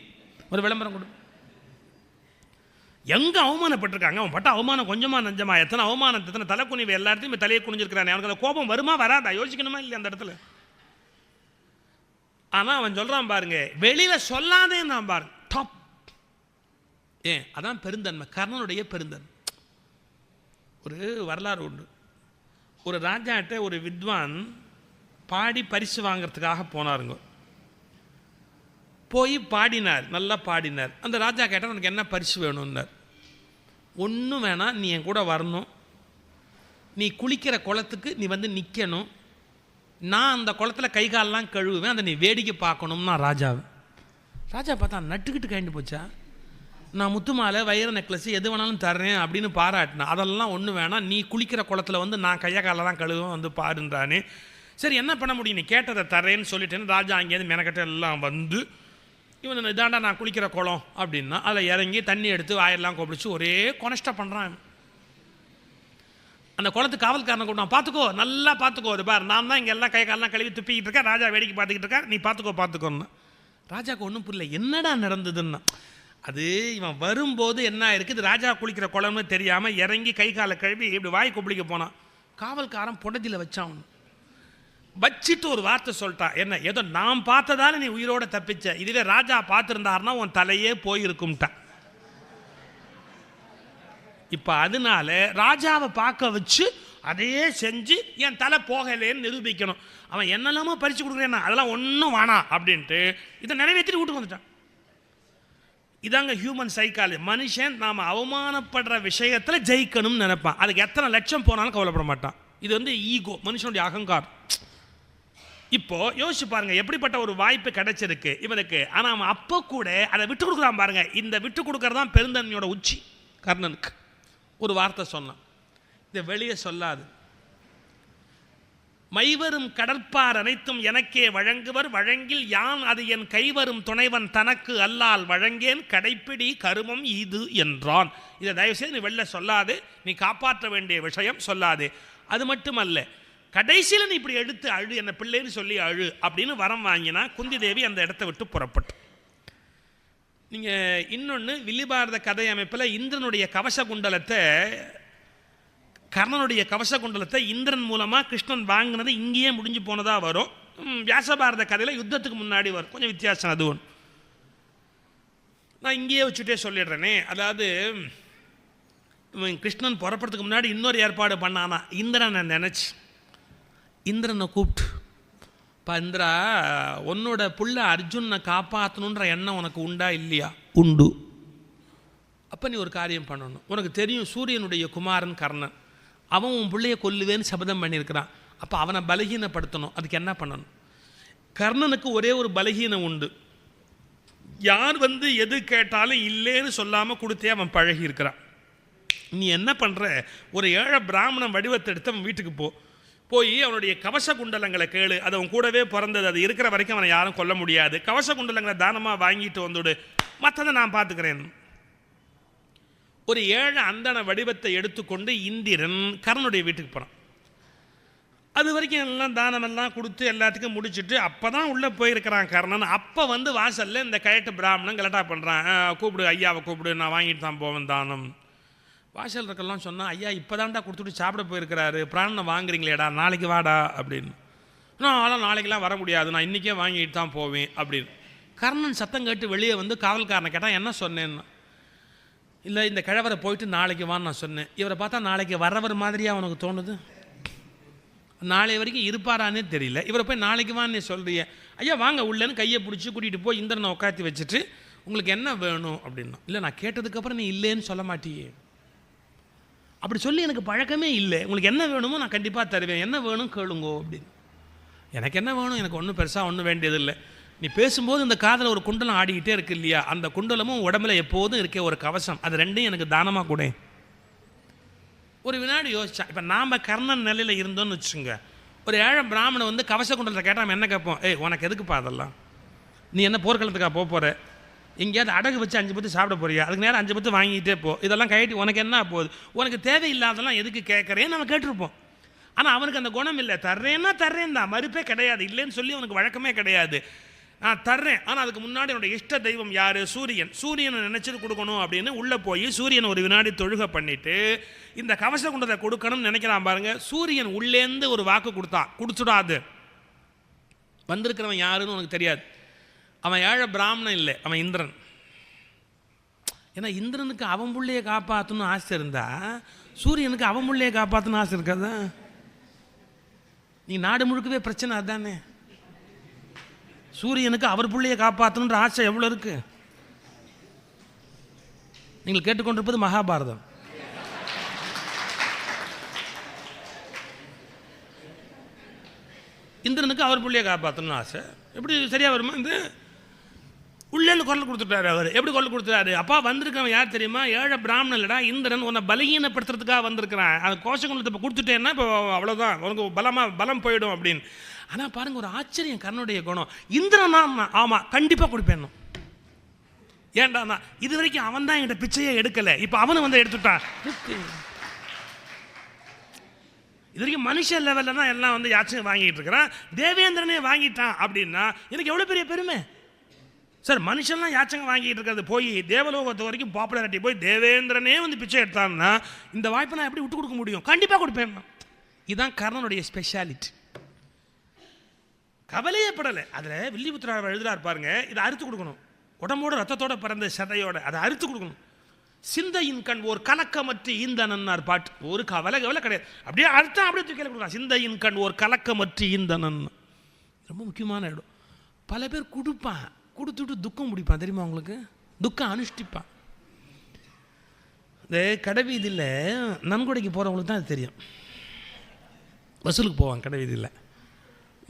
ஒரு விளம்பரம் கொடு. எங்கே அவமானப்பட்டிருக்காங்க, அவன் பட்ட அவமானம் கொஞ்சமா நஞ்சமா, எத்தனை அவமானம், எத்தனை தலை குனிவு, எல்லா இடத்தையும் தலையை குனிஞ்சிருக்கிறான். அவனுக்கு அந்த கோபம் வருமா வராதா, யோசிக்கணுமா இல்லையா அந்த இடத்துல? ஆனால் அவன் சொல்கிறான் பாருங்க, வெளியில் சொல்லாதே நான் பாருங்க, டாப். ஏன்? அதான் பெருந்தன்மை, கர்ணனுடைய பெருந்தன்மை. ஒரு வரலாறு உண்டு. ஒரு ராஜாட்ட ஒரு வித்வான் பாடி பரிசு வாங்கிறதுக்காக போனாருங்க. போய் பாடினார், நல்லா பாடினார். அந்த ராஜா கேட்டால் உனக்கு என்ன பரிசு வேணும்னார். ஒன்றும் வேணாம், நீ என் கூட வரணும், நீ குளிக்கிற குளத்துக்கு நீ வந்து நிற்கணும், நான் அந்த குளத்தில் கை காலெலாம் கழுவுவேன், அதை நீ வேடிக்கை பார்க்கணும்னா ராஜாவை. ராஜா பார்த்தா நட்டுக்கிட்டு கழிந்து போச்சா, நான் முத்து மாலை, வைர நெக்லஸ் எது வேணாலும் தர்றேன் அப்படின்னு பாராட்டினேன். அதெல்லாம் ஒன்றும் வேணாம், நீ குளிக்கிற குளத்தில் வந்து நான் கையை காலெல்லாம் கழுவேன் வந்து பாருன்றானே. சரி என்ன பண்ண முடியும், நீ கேட்டதை தரேன்னு சொல்லிட்டேன்னு ராஜா அங்கேருந்து மெனக்கட்ட எல்லாம் வந்து, இவன் இதாண்டா நான் குளிக்கிற குளம் அப்படின்னா அதில் இறங்கி தண்ணி எடுத்து வாயெல்லாம் கொப்பிடிச்சு ஒரே கொனஸ்டா பண்ணுறான். அந்த குளத்துக்கு காவல்காரனை கூப்பிட்டு, பார்த்துக்கோ, நல்லா பார்த்துக்கோ, அது பார், நான் தான் இங்கே எல்லாம் கை காலெல்லாம் கழுவி துப்பிக்கிட்டு இருக்கேன், ராஜா வேடிக்கை பார்த்துக்கிட்டு இருக்கா, நீ பார்த்துக்கோன்னு. ராஜாவுக்கு ஒன்றும் புரியல, என்னடா நடந்ததுன்னா. அது இவன் வரும்போது என்ன இருக்குது, ராஜா குளிக்கிற குளம்னு தெரியாமல் இறங்கி கை காலை கழுவி இப்படி வாய் கொப்பளிக்க போனான். காவல்காரன் புடதியில் வச்சான். வச்சிட்டு ஒரு வார்த்தை சொல்லிட்டான், என்ன, ஏதோ நான் பார்த்ததால நீ உயிரோட தப்பிச்ச, இதுவே ராஜா பார்த்துருந்தாருன்னா உன் தலையே போயிருக்கும்ட்டான். இப்போ அதனால ராஜாவை பார்க்க வச்சு அதையே செஞ்சு என் தலை போகலேன்னு நிரூபிக்கணும். அவன் என்னெல்லாமோ பறித்து கொடுக்குறேன்னா அதெல்லாம் ஒன்றும் வேணாம் அப்படின்ட்டு இதை நிறைவேற்றிட்டு வீட்டுக்கு வந்துட்டான். இதாங்க ஹியூமன் சைக்காலஜி. மனுஷன் நாம் அவமானப்படுற விஷயத்தில் ஜெயிக்கணும்னு நினைப்பான், அதுக்கு எத்தனை லட்சம் போனாலும் கவலைப்பட மாட்டான். இது வந்து ஈகோ, மனுஷனுடைய அகங்காரம். இப்போ யோசிச்சு பாருங்க, எப்படிப்பட்ட ஒரு வாய்ப்பு கிடைச்சிருக்கு இவனுக்கு. ஆனால் அவன் அப்போ கூட அதை விட்டு கொடுக்குறான் பாருங்க. இந்த விட்டு கொடுக்கறதான் பெருந்தன்மையோட உச்சி. கர்ணனுக்கு ஒரு வார்த்தை சொன்னான், இதை வெளியே சொல்லாது. மைவரும் கடற்பார் அனைத்தும் எனக்கே வழங்குவர், வழங்கில் யான் அது என் கைவரும் துணைவன் தனக்கு அல்லால் வழங்கேன், கடைப்பிடி கருமம் இது என்றான். இதை தயவுசெய்து நீ வெளில சொல்லாது, நீ காப்பாற்ற வேண்டிய விஷயம் சொல்லாது. அது மட்டுமல்ல, கடைசியில் நீ இப்படி எடுத்து அழு, என்ன பிள்ளைன்னு சொல்லி அழு அப்படின்னு வரம் வாங்கினா குந்தி தேவி அந்த இடத்த விட்டு புறப்பட்டு. நீங்கள் இன்னொன்று, வில்லிபாரத கதை அமைப்பில் இந்திரனுடைய கவச குண்டலத்தை, கர்ணனுடைய கவச குண்டலத்தை இந்திரன் மூலமாக கிருஷ்ணன் வாங்கினது இங்கேயே முடிஞ்சு போனதாக வரும். வியாசபாரத கதையில் யுத்தத்துக்கு முன்னாடி வரும், கொஞ்சம் வித்தியாசம் அது ஒன்று. நான் இங்கேயே வச்சுட்டே சொல்லிடுறேனே. அதாவது கிருஷ்ணன் புறப்படுறதுக்கு முன்னாடி இன்னொரு ஏற்பாடு பண்ணானா இந்திரனை நினச்சி. இந்திரனை கூப்பிட்டு, இப்போ இந்திரா, உன்னோட புள்ள அர்ஜுனை காப்பாற்றணுன்ற எண்ணம் உனக்கு உண்டா இல்லையா? உண்டு. அப்போ நீ ஒரு காரியம் பண்ணணும். உனக்கு தெரியும் சூரியனுடைய குமாரன் கர்ணன், அவன் உன் பிள்ளையை கொல்லுவேன்னு சபதம் பண்ணியிருக்கிறான். அப்போ அவனை பலகீனப்படுத்தணும். அதுக்கு என்ன பண்ணணும்? கர்ணனுக்கு ஒரே ஒரு பலகீனம் உண்டு, யார் வந்து எது கேட்டாலும் இல்லைன்னு சொல்லாமல் கொடுத்தே அவன் பழகி இருக்கிறான். நீ என்ன பண்ணுற, ஒரு ஏழை பிராமணன் வடிவத்தை எடுத்து அவன் வீட்டுக்கு போய் அவனுடைய கவச குண்டலங்களை கேளு, அது அவன் கூடவே பிறந்தது, அது இருக்கிற வரைக்கும் அவனை யாரும் கொல்ல முடியாது, கவச குண்டலங்களை தானமாக வாங்கிட்டு வந்துடு, மற்றதை நான் பார்த்துக்கிறேன். ஒரு ஏழை அந்தன வடிவத்தை எடுத்துக்கொண்டு இந்திரன் கர்ணனுடைய வீட்டுக்கு போகிறான். அது வரைக்கும் எல்லாம் தானமெல்லாம் கொடுத்து எல்லாத்துக்கும் முடிச்சுட்டு அப்போ தான் உள்ளே போயிருக்கிறான் கர்ணன். அப்போ வந்து வாசலில் இந்த கயட்டு பிராமணன் கலட்டா பண்ணுறான், கூப்பிடு ஐயாவை கூப்பிடு, நான் வாங்கிட்டு தான் போவேன் தானம். வாசல் இருக்கலாம் சொன்னால், ஐயா இப்போ தான்டா கொடுத்துட்டு சாப்பிட போயிருக்கிறாரு, பிராணனை வாங்குறீங்களேடா, நாளைக்கு வாடா அப்படின்னு. நான் நாளைக்கெல்லாம் வர முடியாது, நான் இன்றைக்கே வாங்கிட்டு தான் போவேன் அப்படின்னு. கர்ணன் சத்தம் கேட்டு வெளியே வந்து காவல்காரனை கேட்டால் என்ன சொன்னேன்னா, இல்லை இந்த கிழவரை போயிட்டு நாளைக்கு வான்னு நான் சொன்னேன். இவரை பார்த்தா நாளைக்கு வர்றவர் மாதிரியாக அவனுக்கு தோணுது, நாளை வரைக்கும் இருப்பாரானே தெரியல, இவரை போய் நாளைக்கு வான்னு சொல்கிறிய. ஐயா வாங்க உள்ளேன்னு கையை பிடிச்சி கூட்டிகிட்டு போய் இந்திரனை உட்காத்தி வச்சுட்டு, உங்களுக்கு என்ன வேணும் அப்படின்னா, இல்லை நான் கேட்டதுக்கப்புறம் நீ இல்லைன்னு சொல்ல மாட்டியே, அப்படி சொல்லி எனக்கு பழக்கமே இல்லை, உங்களுக்கு என்ன வேணுமோ நான் கண்டிப்பாக தருவேன், என்ன வேணும் கேளுங்கோ அப்படின்னு. எனக்கு என்ன வேணும், எனக்கு ஒன்றும் பெருசாக ஒன்றும் வேண்டியதில்லை, நீ பேசும்போது இந்த காதில் ஒரு குண்டலம் ஆடிக்கிட்டே இருக்கு இல்லையா, அந்த குண்டலமும் உடம்புல எப்போதும் இருக்கே ஒரு கவசம், அது ரெண்டையும் எனக்கு தானமாக கூட. ஒரு வினாடி யோசிச்சா, இப்போ நாம் கர்ணன் நிலையில் இருந்தோன்னு வச்சுங்க, ஒரு ஏழை பிராமணன் வந்து கவச குண்டலத்தை கேட்டால் என்ன கேட்போம், ஏய் உனக்கு எதுக்குப்பா அதெல்லாம், நீ என்ன போர்க்களத்துக்காக போக போகிற, எங்கேயாவது அடகு வச்சு 5 பத்து சாப்பிட போறியா, அதுக்கு நேரம் 5 பத்து வாங்கிட்டே போ, இதெல்லாம் கைட்டு உனக்கு என்ன போகுது, உனக்கு தேவையில்லாதெல்லாம் எதுக்கு கேட்குறேன்னு நம்ம கேட்டிருப்போம். ஆனால் அவனுக்கு அந்த குணம் இல்லை. தர்றேன்னா தர்றேன் தான், மறுப்பே கிடையாது, இல்லைன்னு சொல்லி அவனுக்கு வழக்கமே கிடையாது. நான் தர்றேன், ஆனால் அதுக்கு முன்னாடி என்னோடய இஷ்ட தெய்வம் யார், சூரியன், சூரியனை நினச்சிட்டு கொடுக்கணும் அப்படின்னு உள்ளே போய் சூரியன் ஒரு வினாடி தொழுகை பண்ணிவிட்டு இந்த கவச குண்டத்தை கொடுக்கணும்னு நினைக்கிறான் பாருங்க. சூரியன் உள்ளேருந்து ஒரு வாக்கு கொடுத்தான், கொடுத்துடாது. வந்திருக்கிறவன் யாருன்னு உனக்கு தெரியாது. அவன் ஏழை பிராமணன் இல்லை, அவன் இந்திரன். ஏன்னா இந்திரனுக்கு அவன் பிள்ளையை காப்பாற்றணும்னு ஆசை இருந்தா சூரியனுக்கு அவன் பிள்ளையை காப்பாற்றணும்னு ஆசை இருக்காதா? நீ நாடு முழுக்கவே பிரச்சனை அதுதானே. சூரியனுக்கு அவர் பிள்ளையை காப்பாற்றணுன்ற ஆசை எவ்வளோ இருக்கு. நீங்கள் கேட்டுக்கொண்டிருப்பது மகாபாரதம். இந்திரனுக்கு அவர் பிள்ளையை காப்பாற்றணும்னு ஆசை. எப்படி சரியா வருமா? இந்த உள்ளேருந்து குரல் கொடுத்துட்டாரு. அவர் எப்படி குரல் கொடுத்துட்டாரு? அப்பா வந்திருக்கவன் யார் தெரியுமா? ஏழை பிராமணன் இல்லடா, இந்திரன். உன்னை பலகீனப்படுத்துறதுக்காக வந்திருக்கிறான். அது கோஷங்களுக்கு இப்போ கொடுத்துட்டேன்னா இப்போ அவ்வளோதான், உனக்கு பலம் போயிடும் அப்படின்னு. ஆனால் பாருங்க, ஒரு ஆச்சரியம் கர்ணனுடைய குணம். இந்திரனா? ஆமாம், கண்டிப்பாக கொடுப்பேன். ஏன்டா, இது வரைக்கும் அவன் தான் என்கிட்ட பிச்சையே எடுக்கலை, இப்போ அவனு வந்து எடுத்துட்டான். இது வரைக்கும் மனுஷ லெவலில் தான் எல்லாம் வந்து யாச்சும் வாங்கிட்டு இருக்கிறான். தேவேந்திரனே வாங்கிட்டான் அப்படின்னா எனக்கு எவ்வளோ பெரிய பெருமை சார். மனுஷன்லாம் யாச்சங்க வாங்கிட்டு இருக்கிறது போய் தேவலோகத்து வரைக்கும் பாப்புலாரிட்டி போய் தேவேந்திரனே வந்து பிச்சை எடுத்தான்னா இந்த வாய்ப்பை நான் எப்படி விட்டு கொடுக்க முடியும்? கண்டிப்பாக கொடுப்பேன். இதுதான் கர்ணனுடைய ஸ்பெஷாலிட்டி. கவலையே படலை. அதில் வில்லிபுத்திரர் எழுதுறார் பாருங்க, இதை அறுத்து கொடுக்கணும். உடம்போட ரத்தத்தோட பிறந்த சதையோட அதை அறுத்து கொடுக்கணும். சிந்தையின் கண் ஒரு கலக்கமற்ற ஈந்தனன்னார் பாட்டு. ஒரு கவலை கிடையாது, அப்படியே அர்த்தம் அப்படியே தூக்கி கொடுக்கலாம். சிந்தையின் கண் ஒரு கலக்கமற்ற ஈந்தனன். ரொம்ப முக்கியமான இடம். பல பேர் கொடுப்பான், கொடுத்துட்டு துக்கம் முடிப்பான் தெரியுமா உங்களுக்கு? துக்கம் அனுஷ்டிப்பான். இந்த கடைவீதியில் நன்கொடைக்கு போகிறவங்களுக்கு தான் அது தெரியும். வசூலுக்கு போவாங்க கடைவீதியில்,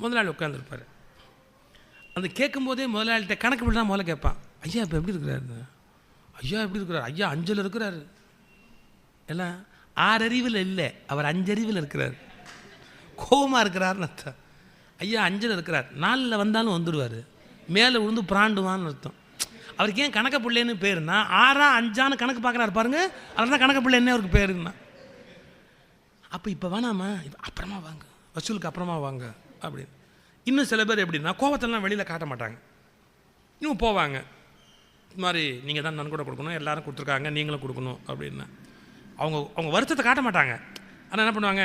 முதலாளி உட்காந்துருப்பார். அந்த கேட்கும்போதே முதலாளிகிட்ட கணக்கு விட்டு தான் முதல்ல கேட்பான். ஐயா இப்போ எப்படி இருக்கிறாரு? ஐயா எப்படி இருக்கிறார்? ஐயா 5 இருக்கிறாரு. எல்லாம் 6 அறிவில் இல்லை, அவர் 5 அறிவில் இருக்கிறார். கோபமாக இருக்கிறாருன்னு அர்த்தம். ஐயா 5 இருக்கிறார், 4 வந்தாலும் வந்துடுவார். மேலே விழுந்து பிராண்டுவான்னு அர்த்தம். அவருக்கு ஏன் கணக்க பிள்ளைன்னு பேருன்னா 6 5 கணக்கு பார்க்குறாரு பாருங்க, அதனால தான் கணக்க பிள்ளை என்ன அவருக்கு பேருன்னா. அப்போ இப்போ வேணாமா, அப்புறமா வாங்க, வசூலுக்கு அப்புறமா வாங்க அப்படின்னு. இன்னும் சில பேர் எப்படின்னா கோபத்தெல்லாம் வெளியில் காட்ட மாட்டாங்க, இன்னும் போவாங்க. இது மாதிரி நீங்கள் தான் நன்கொடை கொடுக்கணும், எல்லாரும் கொடுத்துருக்காங்க, நீங்களும் கொடுக்கணும் அப்படின்னா அவங்க வருத்தத்தை காட்ட மாட்டாங்க. ஆனால் என்ன பண்ணுவாங்க,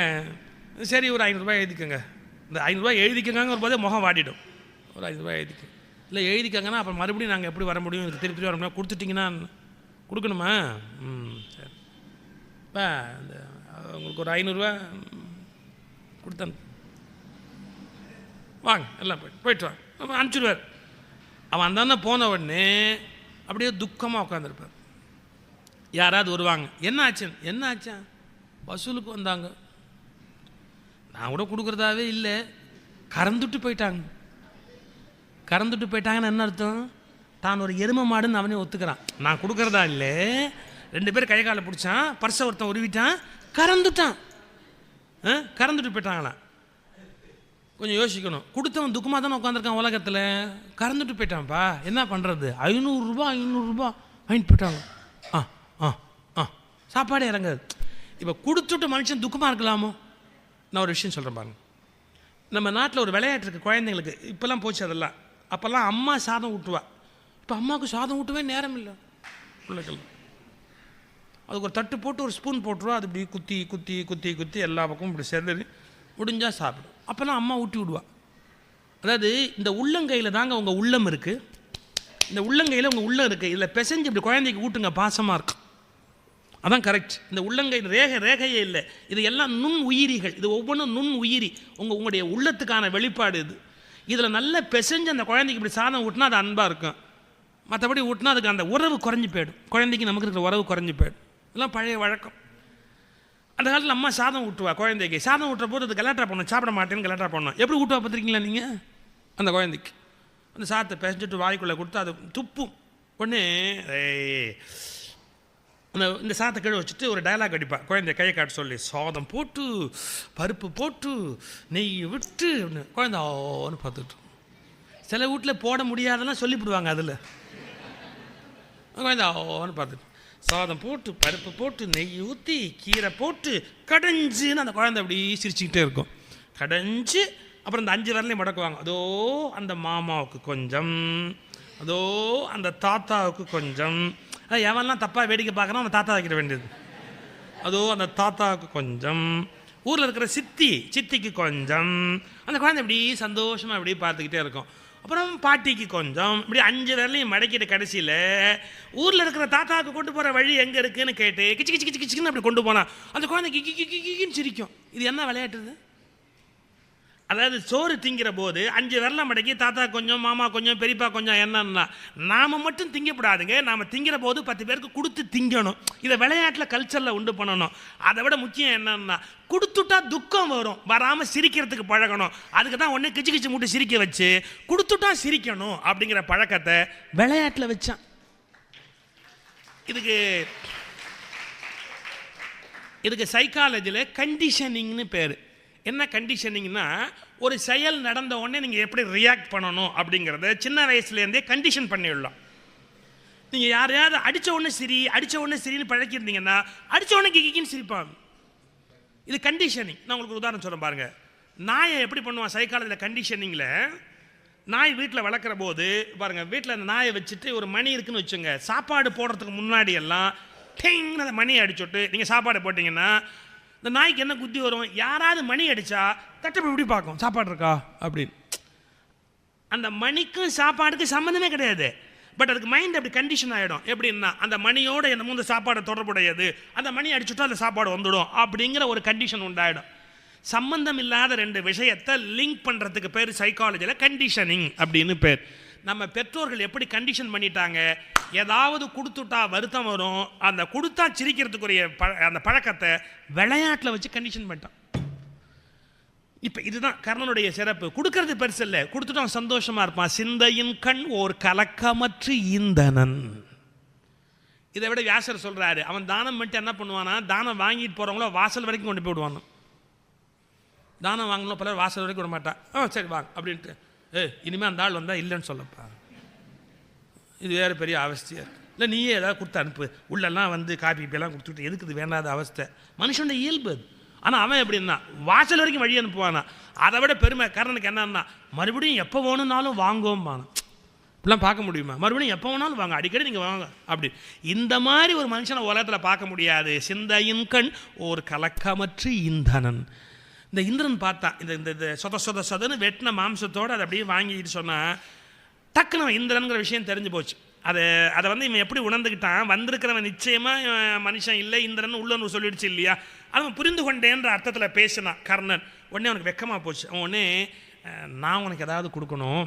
சரி ஒரு 500 ரூபாய் எழுதிக்கோங்க, இந்த 500 ரூபாய் எழுதிக்கோங்க ஒரு போதே முகம் வாடிடும். ஒரு 500 ரூபாய் எழுதிக்க, இல்லை எழுதிக்காங்கன்னா அப்புறம் மறுபடியும் நாங்கள் எப்படி வர முடியும், இதுக்கு திருப்பி வர முடியும், கொடுத்துட்டிங்கன்னா கொடுக்கணுமா? சரி, இப்போ இந்த உங்களுக்கு ஒரு 500 ரூபா கொடுத்தேன், வாங்க எல்லாம் போயிட்டு வாங்க, நம்ம அனுப்பிச்சிடுவார். அவன் அந்தாண்ட போன உடனே அப்படியே துக்கமாக உட்காந்துருப்பார். யாராவது வருவாங்க, என்ன ஆச்சுன்னு. என்ன ஆச்சா? வசூலுக்கு வந்தாங்க, நான் கூட கொடுக்குறதாவே இல்லை, கறந்துட்டு போயிட்டாங்க. கறந்துட்டு போயிட்டாங்கன்னு என்ன அர்த்தம்? தான் ஒரு எருமை மாடுன்னு அவனே ஒத்துக்கிறான். நான் கொடுக்குறதா இல்லை, 2 பேர் கை காலை பிடிச்சான், பர்ஸை ஒருத்தன் உருவிட்டான், கறந்துட்டான். கறந்துட்டு போயிட்டாங்களாம். கொஞ்சம் யோசிக்கணும். கொடுத்தவன் துக்கமாக தானே உட்காந்துருக்கான் உலகத்தில், கறந்துட்டு போயிட்டான்ப்பா, என்ன பண்ணுறது? 500 ரூபா வாங்கிட்டு போயிட்டாங்க. சாப்பாடே இறங்காது. இப்போ கொடுத்துட்டு மனுஷன் துக்கமாக இருக்கலாமோ? நான் ஒரு விஷயம் சொல்கிறேன் பாருங்க. நம்ம நாட்டில் ஒரு விளையாட்டு இருக்குது குழந்தைங்களுக்கு, இப்போல்லாம் போச்சு அதெல்லாம். அப்போல்லாம் அம்மா சாதம் ஊட்டுவா, இப்போ அம்மாவுக்கு சாதம் ஊட்டவே நேரம் இல்லை பிள்ளைகள். அதுக்கு ஒரு தட்டு போட்டு ஒரு ஸ்பூன் போட்டுருவா, அது இப்படி குத்தி குத்தி குத்தி குத்தி எல்லா பக்கமும் இப்படி சேர்ந்து முடிஞ்சால் சாப்பிடும். அப்போல்லாம் அம்மா ஊட்டி விடுவா. அதாவது இந்த உள்ளங்கையில் தாங்க உங்கள் உள்ளம் இருக்குது, இந்த உள்ளங்கையில் உங்கள் உள்ளம் இருக்குது, இதில் பிசைஞ்சு இப்படி குழந்தைக்கு ஊட்டுங்க, பாசமாக இருக்கும். அதான் கரெக்ட். இந்த உள்ளங்கை ரேகையே இல்லை, இது எல்லாம் நுண் உயிரிகள், இது ஒவ்வொன்றும் நுண் உயிரி, உங்களுடைய உள்ளத்துக்கான வெளிப்பாடு இது. இதில் நல்ல பிசைஞ்சு அந்த குழந்தைக்கு இப்படி சாதம் ஊட்டினா அது அன்பாக இருக்கும். மற்றபடி ஊட்டினா அதுக்கு அந்த உறவு குறைஞ்சி போயிடும், குழந்தைக்கு நமக்கு இருக்கிற உறவு குறைஞ்சி போயிடும். இதெல்லாம் பழைய வழக்கம். அந்த காலத்தில் அம்மா சாதம் ஊட்டுவா குழந்தைக்கு. சாதம் ஊட்டுற போது அது கலாட்டா பண்ணணும், சாப்பிட மாட்டேன்னு கலாட்டா பண்ணணும். எப்படி ஊட்டுவா பார்த்துருக்கீங்களா நீங்கள்? அந்த குழந்தைக்கு அந்த சாதத்தை பிசைஞ்சிட்டு வாய்க்குள்ளே கொடுத்து அது துப்பும். ஒன்று இந்த சாதத்தை கீழே வச்சுட்டு ஒரு டயலாக் அடிப்பா, குழந்தைய கையை காட்ட சொல்லி, சாதம் போட்டு பருப்பு போட்டு நெய் விட்டு குழந்தை ஓன்னு பார்த்துட்டு. சில வீட்டில் போட முடியாதெல்லாம் சொல்லிவிடுவாங்க. அதில் குழந்தை ஓன்னு பார்த்துட்டு சாதம் போட்டு பருப்பு போட்டு நெய் ஊற்றி கீரை போட்டு கடைஞ்சின்னு அந்த குழந்தை அப்படி சிரிச்சுக்கிட்டே இருக்கும். கடைஞ்சி அப்புறம் இந்த 5 விரலையும் மடக்குவாங்க. அதோ அந்த மாமாவுக்கு கொஞ்சம், அதோ அந்த தாத்தாவுக்கு கொஞ்சம். எவன்லாம் தப்பாக வேடிக்கை பார்க்குறான் அந்த தாத்தா வைக்கிற வேண்டியது. அதோ அந்த தாத்தாவுக்கு கொஞ்சம், ஊரில் இருக்கிற சித்திக்கு கொஞ்சம். அந்த குழந்தை இப்படி சந்தோஷமாக இப்படி பார்த்துக்கிட்டே இருக்கும். அப்புறம் பாட்டிக்கு கொஞ்சம், இப்படி 5 விரலையும் மடக்கிட்டு கடைசியில் ஊரில் இருக்கிற தாத்தாவுக்கு கொண்டு போகிற வழி எங்கே இருக்குன்னு கேட்டு கிச்சு கிச்சு கிச்சு கிச்சுன்னு அப்படி கொண்டு போனால் அந்த குழந்தை கிக்கின்னு சிரிக்கும். இது என்ன விளையாட்டுது? அதாவது சோறு திங்கிற போது 5 விரலை மடக்கி தாத்தா கொஞ்சம், மாமா கொஞ்சம், பெரியப்பா கொஞ்சம். என்னன்னா நாம் மட்டும் திங்கப்படாதுங்க, நாம் திங்கிற போது 10 பேருக்கு கொடுத்து திங்கணும். இதை விளையாட்டில் கல்ச்சரில் உண்டு பண்ணணும். அதை விட முக்கியம் என்னன்னா கொடுத்துட்டா துக்கம் வரும், வராமல் சிரிக்கிறதுக்கு பழகணும். அதுக்கு தான் ஒன்று கிச்சு கிச்சு மூட்டு சிரிக்க வச்சு கொடுத்துட்டா சிரிக்கணும் அப்படிங்கிற பழக்கத்தை விளையாட்டில் வச்சான். இதுக்கு சைக்காலஜியில் கண்டிஷனிங்னு பேர். என்ன கண்டிஷனிங்னா, ஒரு செயல் நடந்த உடனே நீங்கள் எப்படி ரியாக்ட் பண்ணணும் அப்படிங்கிறத சின்ன வயசுலேருந்தே கண்டிஷன் பண்ணிவிடலாம். நீங்கள் யாரையாவது அடித்த உடனே சிரின்னு பழக்கியிருந்தீங்கன்னா அடித்த உடனே கிக்கின்னு சிரிப்பாங்க. இது கண்டிஷனிங். நான் உங்களுக்கு ஒரு உதாரணம் சொல்கிறேன் பாருங்கள். நாயை எப்படி பண்ணுவான் சைக்காலஜியில் கண்டிஷனிங்கில்? நாய் வீட்டில் வளர்க்குற போது பாருங்கள், வீட்டில் அந்த நாயை வச்சுட்டு ஒரு மணி இருக்குன்னு வச்சுங்க, சாப்பாடு போடுறதுக்கு முன்னாடி எல்லாம் டெங்னு அந்த மணியை அடிச்சுட்டு நீங்கள் சாப்பாடு போட்டிங்கன்னா இந்த நாய்க்கு என்ன புத்தி வரும்? யாராவது மணி அடித்தா தட்டை எப்படி பார்க்கும், சாப்பாடு இருக்கா அப்படின்னு. அந்த மணிக்கும் சாப்பாடுக்கும் சம்மந்தமே கிடையாது. பட் அதுக்கு மைண்ட் அப்படி கண்டிஷன் ஆகிடும். எப்படின்னா அந்த மணியோட என்னமோ இந்த சாப்பாடு தொடர்புடையது, அந்த மணி அடிச்சுட்டா அந்த சாப்பாடு வந்துடும் அப்படிங்கிற ஒரு கண்டிஷன் உண்டாயிடும். சம்பந்தம் இல்லாத 2 விஷயத்தை லிங்க் பண்ணுறதுக்கு பேர் சைக்காலஜியில் கண்டிஷனிங் அப்படின்னு பேர். நம்ம பெற்றோர்கள் எப்படி கண்டிஷன் பண்ணிட்டாங்க, ஏதாவது கொடுத்துட்டா வருத்தம் வரும், அந்த கொடுத்தா சிரிக்கிறதுக்குரிய அந்த பழக்கத்தை விளையாட்டில் வச்சு கண்டிஷன் பண்ணிட்டான். இப்போ இதுதான் கர்ணனுடைய சிறப்பு. கொடுக்கறது பெருசு இல்லை, கொடுத்துட்டு அவன் சந்தோஷமாக இருப்பான். சிந்தையின் கண் ஓர் கலக்கமற்று இந்தனன். இதை விட வியாசர் சொல்கிறாரு, அவன் தானம் பண்ணிட்டு என்ன பண்ணுவானா, தானம் வாங்கிட்டு போகிறவங்கள வாசல் வரைக்கும் கொண்டு போய் விடுவான். தானம் வாங்கணும் பலர் வாசல் வரைக்கும் விட மாட்டான். சரி வாங்க அப்படின்ட்டு, இனிமேல் அந்த ஆள் வந்தால் இல்லைன்னு சொல்லப்பா. இது வேறு பெரிய அவஸ்தையாக இருக்குது. இல்லை நீயே ஏதாவது கொடுத்து அனுப்பு, உள்ளெல்லாம் வந்து காப்பி இப்பெல்லாம் கொடுத்துட்டு எதுக்கு இது வேண்டாத அவஸ்தை. மனுஷனுடைய இயல்பு அது. ஆனால் அவன் எப்படின்னா வாசல் வரைக்கும் வழி அனுப்புவானா. அதை விட பெருமை கர்ணனுக்கு என்னன்னா, மறுபடியும் எப்போ வேணும்னாலும் வாங்குவோம்பானா. இப்படிலாம் பார்க்க முடியுமா? மறுபடியும் எப்போ வேணாலும் வாங்க, அடிக்கடி நீங்கள் வாங்க அப்படி. இந்த மாதிரி ஒரு மனுஷனை உலகத்தில் பார்க்க முடியாது. சிந்தையின் கண் ஒரு கலக்கமற்று இந்தனன். இந்த இந்திரன் பார்த்தா இந்த இந்த சொதன்னு வெட்டின மாம்சத்தோடு அதை அப்படியே வாங்கிட்டு சொன்னால் டக்குன்னு இந்திரனுங்கிற விஷயம் தெரிஞ்சு போச்சு. அதை வந்து இவன் எப்படி உணர்ந்துக்கிட்டான், வந்திருக்கிறவன் நிச்சயமாக மனுஷன் இல்லை, இந்திரன் உள்ளன்னு சொல்லிடுச்சு இல்லையா. அவன் புரிந்து கொண்டேன்ற அர்த்தத்தில் பேசினான் கர்ணன். உடனே அவனுக்கு வெக்கமாக போச்சு. அவன் உடனே, நான் உனக்கு ஏதாவது கொடுக்கணும்,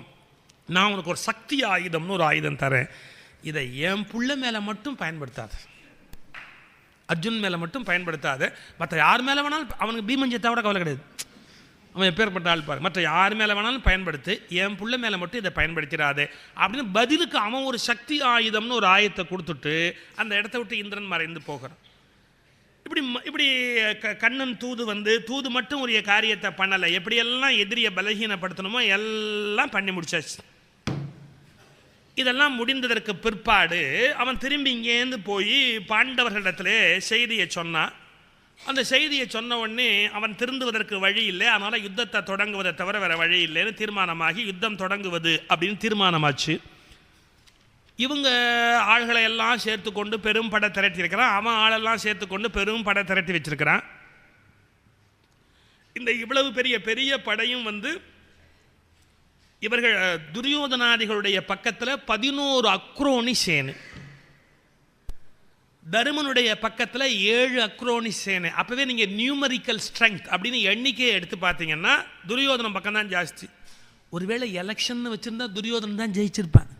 நான் உனக்கு ஒரு சக்தி ஆயுதம்னு ஒரு ஆயுதம் தரேன், இதை என் புள்ள மேலே மட்டும் பயன்படுத்தாது, அர்ஜுன் மேலே மட்டும் பயன்படுத்தாது, மற்ற யார் மேலே வேணாலும், அவனுக்கு பீமஞ்சத்தை விட கவலை கிடையாது, அவன் எப்பேற்பட்ட ஆள் பாரு, மற்ற யார் மேலே வேணாலும் பயன்படுத்து, என் புள்ள மேலே மட்டும் இதை பயன்படுத்திடாது அப்படின்னு பதிலுக்கு அவன் ஒரு சக்தி ஆயுதம்னு ஒரு ஆயுதத்தை கொடுத்துட்டு அந்த இடத்த விட்டு இந்திரன் மறைந்து போகிறான். இப்படி கண்ணன் தூது மட்டும் உரிய காரியத்தை பண்ணலை. எப்படியெல்லாம் எதிரியை பலகீனப்படுத்தணுமோ எல்லாம் பண்ணி முடிச்சாச்சு. இதெல்லாம் முடிந்ததற்கு பிற்பாடு அவன் திரும்பி இங்கேருந்து போய் பாண்டவர்களிடத்துல செய்தியை சொன்னான். அந்த செய்தியை சொன்ன உடனே அவன் திருந்துவதற்கு வழி இல்லை, அதனால் யுத்தத்தை தொடங்குவதை தவிர வேறு வழி இல்லைன்னு தீர்மானமாகி யுத்தம் தொடங்குவது அப்படின்னு தீர்மானமாச்சு. இவங்க ஆள்களை எல்லாம் சேர்த்து கொண்டு பெரும் படை திரட்டி இருக்கிறான், அவன் ஆளெல்லாம் சேர்த்து கொண்டு பெரும் படை திரட்டி வச்சிருக்கிறான். இந்த இவ்வளவு பெரிய படையும் இவர்கள் துரியோதனாதிகளுடைய பக்கத்தில் 11 அக்ரோனி சேனை, தருமனுடைய பக்கத்தில் 7 அக்ரோனி சேனை. அப்போவே நீங்கள் நியூமரிக்கல் ஸ்ட்ரென்த் அப்படின்னு எண்ணிக்கையை எடுத்து பார்த்தீங்கன்னா துரியோதனம் பக்கம் தான் ஜாஸ்தி. ஒருவேளை எலெக்ஷன் வச்சுருந்தா துரியோதனன் தான் ஜெயிச்சிருப்பான்.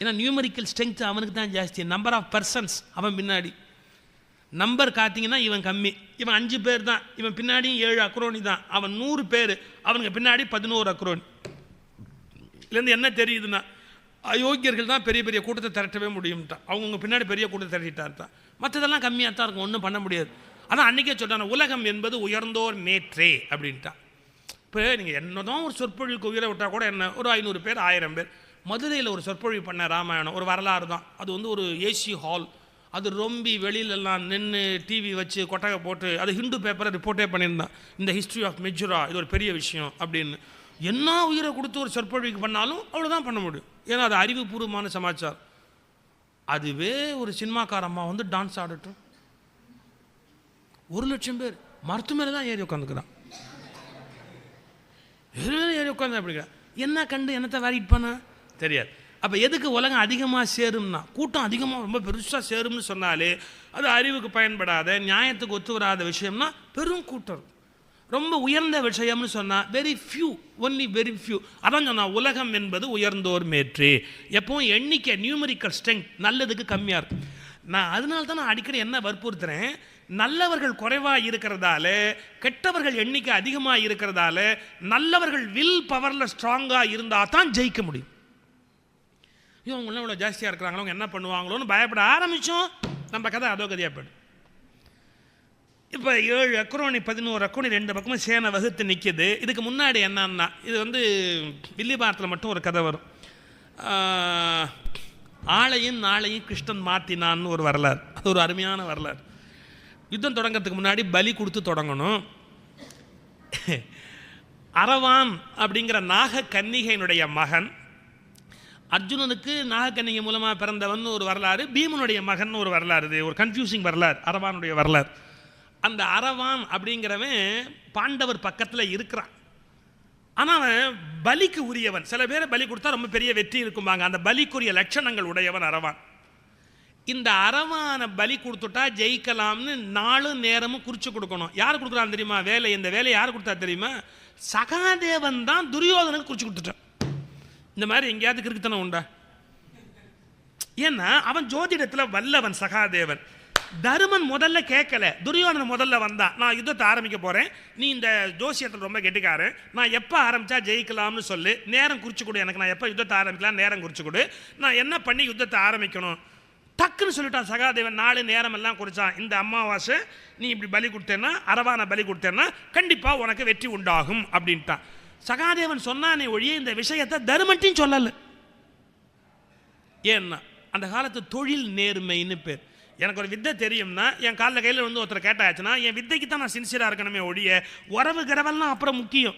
ஏன்னா நியூமரிக்கல் ஸ்ட்ரென்த் அவனுக்கு தான் ஜாஸ்தி. நம்பர் ஆஃப் பர்சன்ஸ் அவன் பின்னாடி, நம்பர் காத்திங்கன்னா இவன் கம்மி, இவன் 5 பேர் தான், இவன் பின்னாடியும் 7 அக்ரோனி தான், அவன் 100 பேர், அவனுக்கு பின்னாடி 11 அக்ரோனி. இதுலேருந்து என்ன தெரியுதுன்னா அயோக்கியர்கள் தான் பெரிய கூட்டத்தை திரட்டவே முடியும்ட்டான், அவங்கவுங்க பின்னாடி பெரிய கூட்டத்தை திரட்டிட்டார்ட்டான். மற்றதெல்லாம் கம்மியாக தான் இருக்கும், ஒன்றும் பண்ண முடியாது. ஆனால் அன்றைக்கே சொல்கிறான், உலகம் என்பது உயர்ந்தோர் மேற்றே அப்படின்ட்டான். இப்போ நீங்கள் என்னதான் ஒரு சொற்பொழிவுக்கு உயர விட்டால் கூட என்ன, ஒரு 500 பேர் 1000 பேர், மதுரையில் ஒரு சொற்பொழிவு பண்ண ராமாயணம், ஒரு வரலாறு தான் அது. வந்து ஒரு ஏசி ஹால், அது ரொம்ப வெளியிலெல்லாம் நின்று டிவி வச்சு கொட்டகை போட்டு, அது ஹிந்து பேப்பரை ரிப்போர்ட்டே பண்ணியிருந்தான், இந்த ஹிஸ்ட்ரி ஆஃப் மெஜுரா இது ஒரு பெரிய விஷயம் அப்படின்னு. என்ன உயிரை கொடுத்து ஒரு சொற்பொழிவுக்கு பண்ணாலும் அவ்வளோதான் பண்ண முடியும், ஏன்னா அது அறிவுபூர்வமான சமாச்சாரம். அதுவே ஒரு சினிமாக்காரம்மா வந்து டான்ஸ் ஆடட்டும், 1,00,000 பேர் மரத்து மேலே தான் ஏறி உட்காந்துக்கிறான், ஏறி உட்காந்து அப்படிங்கிறான். என்ன கண்டு என்னத்தை வேரிட் பண்ண தெரியாது. அப்போ எதுக்கு உலகம் அதிகமாக சேரும்னா, கூட்டம் அதிகமாக ரொம்ப பெருசாக சேரும்னு சொன்னாலே அது அறிவுக்கு பயன்படாத, நியாயத்துக்கு ஒத்து வராத விஷயம்னா பெரும் கூட்டம். ரொம்ப உயர்ந்த விஷயம்னு சொன்னால் very few, only very few. அதான் சொன்னால் உலகம் என்பது உயர்ந்தோர் மேற்று. எப்பவும் எண்ணிக்கை நியூமரிக்கல் ஸ்ட்ரெங்க் நல்லதுக்கு கம்மியாக இருக்கும். நான் அதனால தான் நான் அடிக்கடி என்ன வற்புறுத்துறேன், நல்லவர்கள் குறைவாக இருக்கிறதால, கெட்டவர்கள் எண்ணிக்கை அதிகமாக இருக்கிறதால, நல்லவர்கள் வில் பவரில் ஸ்ட்ராங்காக இருந்தால் தான் ஜெயிக்க முடியும். இவங்களாம் இவ்வளோ ஜாஸ்தியாக இருக்கிறாங்களோ அவங்க என்ன பண்ணுவாங்களோன்னு பயப்பட ஆரம்பித்தோம், நம்ம கதை அதோ கதையாக போய்டும். இப்போ 7 அக்ரோனி 11 அக்ரோனி 2 பக்கமும் சேனை வகுத்து நிற்கிது. இதுக்கு முன்னாடி என்னன்னா, இது வந்து வில்லிபாரத்தில் மட்டும் ஒரு கதை வரும். ஆளையும் நாளையும் கிருஷ்ணன் மாற்றினான்னு ஒரு வரலாறு, அது ஒரு அருமையான வரலாறு. யுத்தம் தொடங்கிறதுக்கு முன்னாடி பலி கொடுத்து தொடங்கணும். அரவான் அப்படிங்கிற நாக கன்னிகையினுடைய மகன், அர்ஜுனனுக்கு நாகக்கன்னிகை மூலமாக பிறந்தவன் ஒரு வரலாறு, பீமனுடைய மகன் ஒரு வரலாறு. இது ஒரு கன்ஃபியூசிங் வரலாறு, அரவானுடைய வரலாறு. அந்த அரவான் அப்படிங்கிறவன் பாண்டவர் பக்கத்தில் இருக்கிறான், ஆனால் அவன் பலிக்கு உரியவன். சில பேரை பலி கொடுத்தா ரொம்ப பெரிய வெற்றி இருக்கும்பாங்க, அந்த பலிக்குரிய லட்சணங்கள் உடையவன் அரவான். இந்த அரவானை பலி கொடுத்துட்டா ஜெயிக்கலாம்னு நாளும் நேரமும் குறித்து கொடுக்கணும். யார் கொடுக்குறான்னு தெரியுமா வேலை? இந்த வேலையை யார் கொடுத்தா தெரியுமா? சகாதேவன் தான் துரியோதனுக்கு குறித்து கொடுத்துட்டான். இந்த மாதிரி எங்கேயாவது கிறுக்குத்தனம் உண்டா? ஏன்னா அவன் ஜோதிடத்தில் வல்லவன் சகாதேவன். தருமன் முதல்ல கேட்கல, துரியோதனன் முதல்ல வந்தான், நான் யுத்தத்தை ஆரம்பிக்க போகிறேன், நீ இந்த ஜோசியத்தில் ரொம்ப கெட்டிக்காரன், நான் எப்போ ஆரம்பித்தா ஜெயிக்கலாம்னு சொல்லு, நேரம் குறிச்சு கொடு எனக்கு, நான் எப்போ யுத்தத்தை ஆரம்பிக்கலாம் நேரம் குறிச்சு கொடு, நான் என்ன பண்ணி யுத்தத்தை ஆரம்பிக்கணும். டக்குன்னு சொல்லிட்டான் சகாதேவன். 4 நேரம் எல்லாம் குறிச்சான். இந்த அமாவாசை நீ இப்படி பலி கொடுத்தேன்னா, அரவானை பலி கொடுத்தேன்னா கண்டிப்பாக உனக்கு வெற்றி உண்டாகும் அப்படின்ட்டான். சகாதேவன் சொன்னானே ஒழிய இந்த விஷயத்தை தருமன்ட்டையும் சொல்லலை. ஏன்னா அந்த காலத்து தொழில் நேர்மைன்னு பேர். எனக்கு ஒரு வித்தை தெரியும்னா என் காலில் கையில் வந்து ஒருத்தர் கேட்டாச்சுன்னா என் வித்தைக்கு தான் நான் சின்சியராக இருக்கணுமே ஒழிய உறவு கிரவெல்லாம் அப்புறம் முக்கியம்,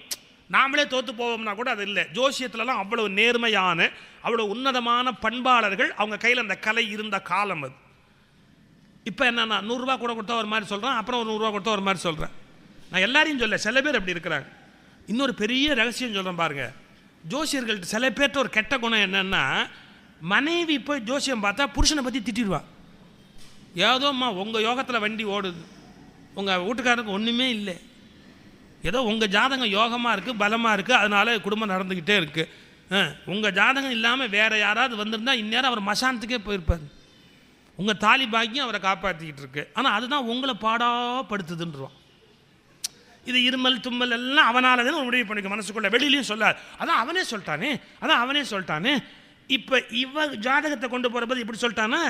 நாமளே தோற்று போவோம்னா கூட அது இல்லை. ஜோசியத்துலலாம் அவ்வளவு நேர்மையான அவ்வளோ உன்னதமான பண்பாளர்கள் அவங்க கையில் அந்த கலை இருந்த காலம் அது. இப்போ என்னன்னா 100 ரூபா கூட கொடுத்தா ஒரு மாதிரி சொல்கிறேன், அப்புறம் ஒரு 100 ரூபா கொடுத்தா ஒரு மாதிரி சொல்கிறேன். நான் எல்லாரையும் சொல்ல, சில பேர் அப்படி இருக்கிறாங்க. இன்னொரு பெரிய ரகசியம் சொல்கிறேன் பாருங்க, ஜோசியர்கள்ட்ட சில பேர்ட்ட ஒரு கெட்ட குணம் என்னென்னா, மனைவி போய் ஜோசியம் பார்த்தா புருஷனை பற்றி திட்டிடுவா. ஏதோம்மா உங்கள் யோகத்தில் வண்டி ஓடுது, உங்கள் வீட்டுக்காரருக்கு ஒன்றுமே இல்லை, ஏதோ உங்கள் ஜாதகம் யோகமாக இருக்குது பலமாக இருக்குது அதனால குடும்பம் நடந்துக்கிட்டே இருக்குது. உங்கள் ஜாதகம் இல்லாமல் வேறு யாராவது வந்திருந்தால் இந்நேரம் அவர் மசானத்துக்கே போயிருப்பார். உங்கள் தாலி பாக்கியம் அவரை காப்பாற்றிக்கிட்டு இருக்கு, ஆனால் அதுதான் உங்களை பாடாப்படுத்துதுன்றான். இது இருமல் தும்மல் எல்லாம் அவனால தான் முடிவு பண்ணிக்க மனசுக்குள்ள, வெளியிலையும் சொல்லாது. அதான் அவனே சொல்லிட்டானே. இப்போ இவ ஜாதகத்தை கொண்டு போகிறபோது இப்படி சொல்லிட்டானா,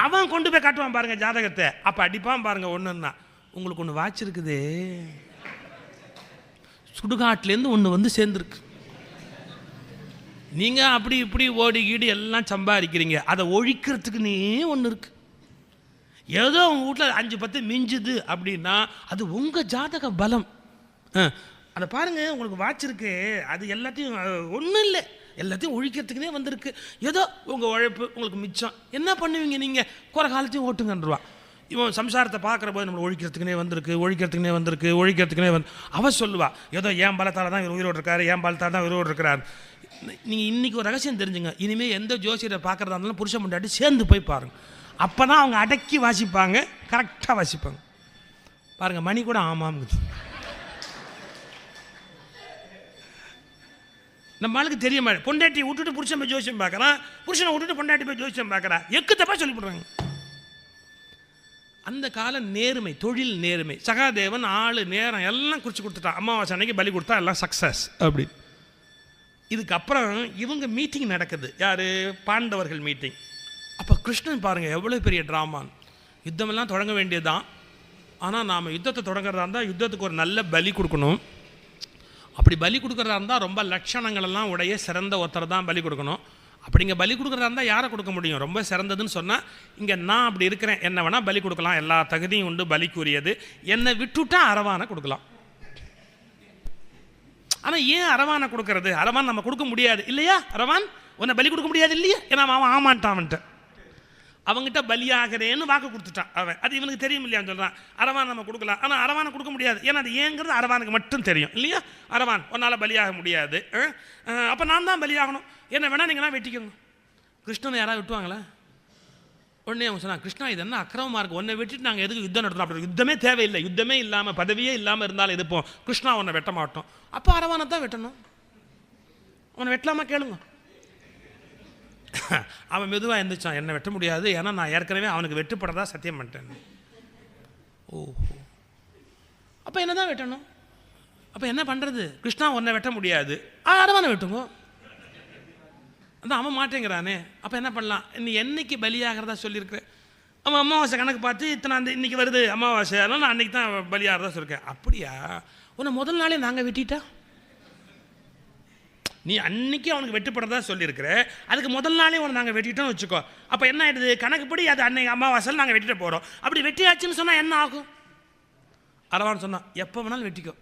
அவன் கொண்டு போய் காட்டுவான் பாருங்க ஜாதகத்தை, அப்போ அடிப்பான் பாருங்க. ஒன்றுன்னா உங்களுக்கு ஒன்று வாச்சிருக்குது, சுடுகாட்டிலேருந்து ஒன்று வந்து சேர்ந்துருக்கு, நீங்கள் அப்படி இப்படி ஓடி கீடி எல்லாம் சம்பாதிக்கிறீங்க, அதை ஒழிக்கிறதுக்குன்னே ஒன்று இருக்கு. ஏதோ உங்கள் வீட்டில் 5-10 மிஞ்சுது அப்படின்னா அது உங்கள் ஜாதக பலம். அதை பாருங்கள், உங்களுக்கு வாச்சிருக்கு, அது எல்லாத்தையும் ஒன்றும் இல்லை, எல்லாத்தையும் ஒழிக்கிறதுக்குனே வந்திருக்கு. ஏதோ உங்கள் உழைப்பு உங்களுக்கு மிச்சம், என்ன பண்ணுவீங்க நீங்கள்? குறை காலத்தையும் ஓட்டுங்கன்றுவா. இவன் சம்சாரத்தை பார்க்குற போது நம்மளை ஒழிக்கிறதுக்குனே வந்திருக்கு. அவள் சொல்லுவா, ஏதோ என் பலத்தால் தான் இவர் உயிரோடு இருக்காரு, என் பலத்தால் தான் உயிரோடு இருக்கிறார். நீங்கள் இன்றைக்கி ஒரு ரகசியம் தெரிஞ்சுங்க, இனிமேல் எந்த ஜோசியரை பார்க்குறதா இருந்தாலும் புருஷன் முன்னாடி சேர்ந்து போய் பாருங்கள், அப்போ தான் அவங்க அடக்கி வாசிப்பாங்க, கரெக்டாக வாசிப்பாங்க. பாருங்கள், மணி கூட ஆமாங்குது. நம்ம ஆளுக்கு தெரிய மாதிரி பொண்டாட்டியை விட்டுட்டு புருஷன் போய் ஜோசியம் பார்க்குறான், புருஷனை விட்டுட்டு பொண்டாட்டி போய் ஜோசியம் பார்க்குறா, எக்கு தப்பாக சொல்லிவிடுறாங்க. அந்த கால நேர்மை, தொழில் நேர்மை. சகாதேவன் ஆளு நேரம் எல்லாம் குறித்து கொடுத்துட்டான், அமாவாசை அன்னைக்கு பலி கொடுத்தா எல்லாம் சக்ஸஸ் அப்படி. இதுக்கப்புறம் இவங்க மீட்டிங் நடக்குது, யார்? பாண்டவர்கள் மீட்டிங். அப்போ கிருஷ்ணன் பாருங்கள் எவ்வளோ பெரிய ட்ராமான். யுத்தமெல்லாம் தொடங்க வேண்டியதுதான், ஆனால் நாம் யுத்தத்தை தொடங்குறதா இருந்தால் யுத்தத்துக்கு ஒரு நல்ல பலி கொடுக்கணும். அப்படி பலி கொடுக்குறதா இருந்தால் ரொம்ப லட்சணங்களெல்லாம் உடைய சிறந்த ஒருத்தர் தான் பலி கொடுக்கணும். அப்படிங்க பலி கொடுக்குறதா இருந்தால் யாரை கொடுக்க முடியும்? ரொம்ப சிறந்ததுன்னு சொன்னால் இங்கே நான் அப்படி இருக்கிறேன், என்ன வேணால் பலி கொடுக்கலாம், எல்லா தகுதியும் உண்டு, பலிக்குரியது. என்னை விட்டுட்டா அரவானை கொடுக்கலாம். ஆனால் ஏன் அரவானை கொடுக்கறது? அரவான் நம்ம கொடுக்க முடியாது இல்லையா? அரவான் உன்னை பலி கொடுக்க முடியாது இல்லையா? ஏன்னா அவன் ஆமாட்டான்ட்டு அவங்ககிட்ட பலியாகிறேன்னு வாக்கு கொடுத்துட்டான் அவன். அது இவனுக்கு தெரியும் இல்லையான்னு சொல்கிறான். அரவான் நம்ம கொடுக்கலாம், ஆனால் அரவானை கொடுக்க முடியாது. ஏன்னா அது ஏங்கிறது அரவானுக்கு மட்டும் தெரியும் இல்லையா? அரவான் உன்னால் பலியாக முடியாது, அப்போ நான் தான் பலியாகணும், என்ன வேணால் நீங்களாம் வெட்டிக்கோங்க. கிருஷ்ணனை யாராவது வெட்டுவாங்களா? உடனே அவங்க சொன்னாங்க, கிருஷ்ணா இது என்ன அக்கிரமமாக இருக்குது, உன்னை வெட்டிட்டு நாங்கள் எதுக்கு யுத்தம் நடத்தணும்? அப்படி யுத்தமே தேவையில்லை, யுத்தமே இல்லாமல் பதவியே இல்லாமல் இருந்தாலும் இருப்போம், கிருஷ்ணா உன்னை வெட்ட மாட்டோம். அப்போ அரவானை தான் வெட்டணும். அவனை வெட்டலாமா கேளுங்க. அவன் மெதுவாக இருந்துச்சான், என்னை வெட்ட முடியாது, ஏன்னா நான் ஏற்கனவே அவனுக்கு வெட்டுப்படதா சத்தியம் பண்ணிட்டேன். ஓஹோ, அப்போ என்ன தான் வெட்டணும்? அப்போ என்ன பண்ணுறது? கிருஷ்ணா உன்னை வெட்ட முடியாது, அரவானை வெட்டுங்க. அதான் அவன் மாட்டேங்கிறானே. அப்போ என்ன பண்ணலாம்? நீ என்னைக்கு பலியாகிறதா சொல்லியிருக்கிறேன்? அவன் அமாவாசை கணக்கு பார்த்து இத்தனை இன்னைக்கு வருது அமாவாசை, அதனால் நான் அன்றைக்கி தான் பலியாகிறதா சொல்லியிருக்கேன். அப்படியா? உன்னை முதல் நாளே நாங்கள் வெட்டிட்டா? நீ அன்னைக்கு அவனுக்கு வெட்டுப்படதா சொல்லியிருக்கிற, அதுக்கு முதல் நாளே உனக்கு நாங்கள் வெட்டிட்டோம்னு வச்சுக்கோ. அப்போ என்ன ஆகிடுது? கணக்குப்படி அது அன்னைக்கு அமாவாசையில் நாங்கள் வெட்டிட்டு போகிறோம். அப்படி வெட்டியாச்சுன்னு சொன்னால் என்ன ஆகும்? அரவான் சொன்னான், எப்போ வேணாலும் வெட்டிக்கோ,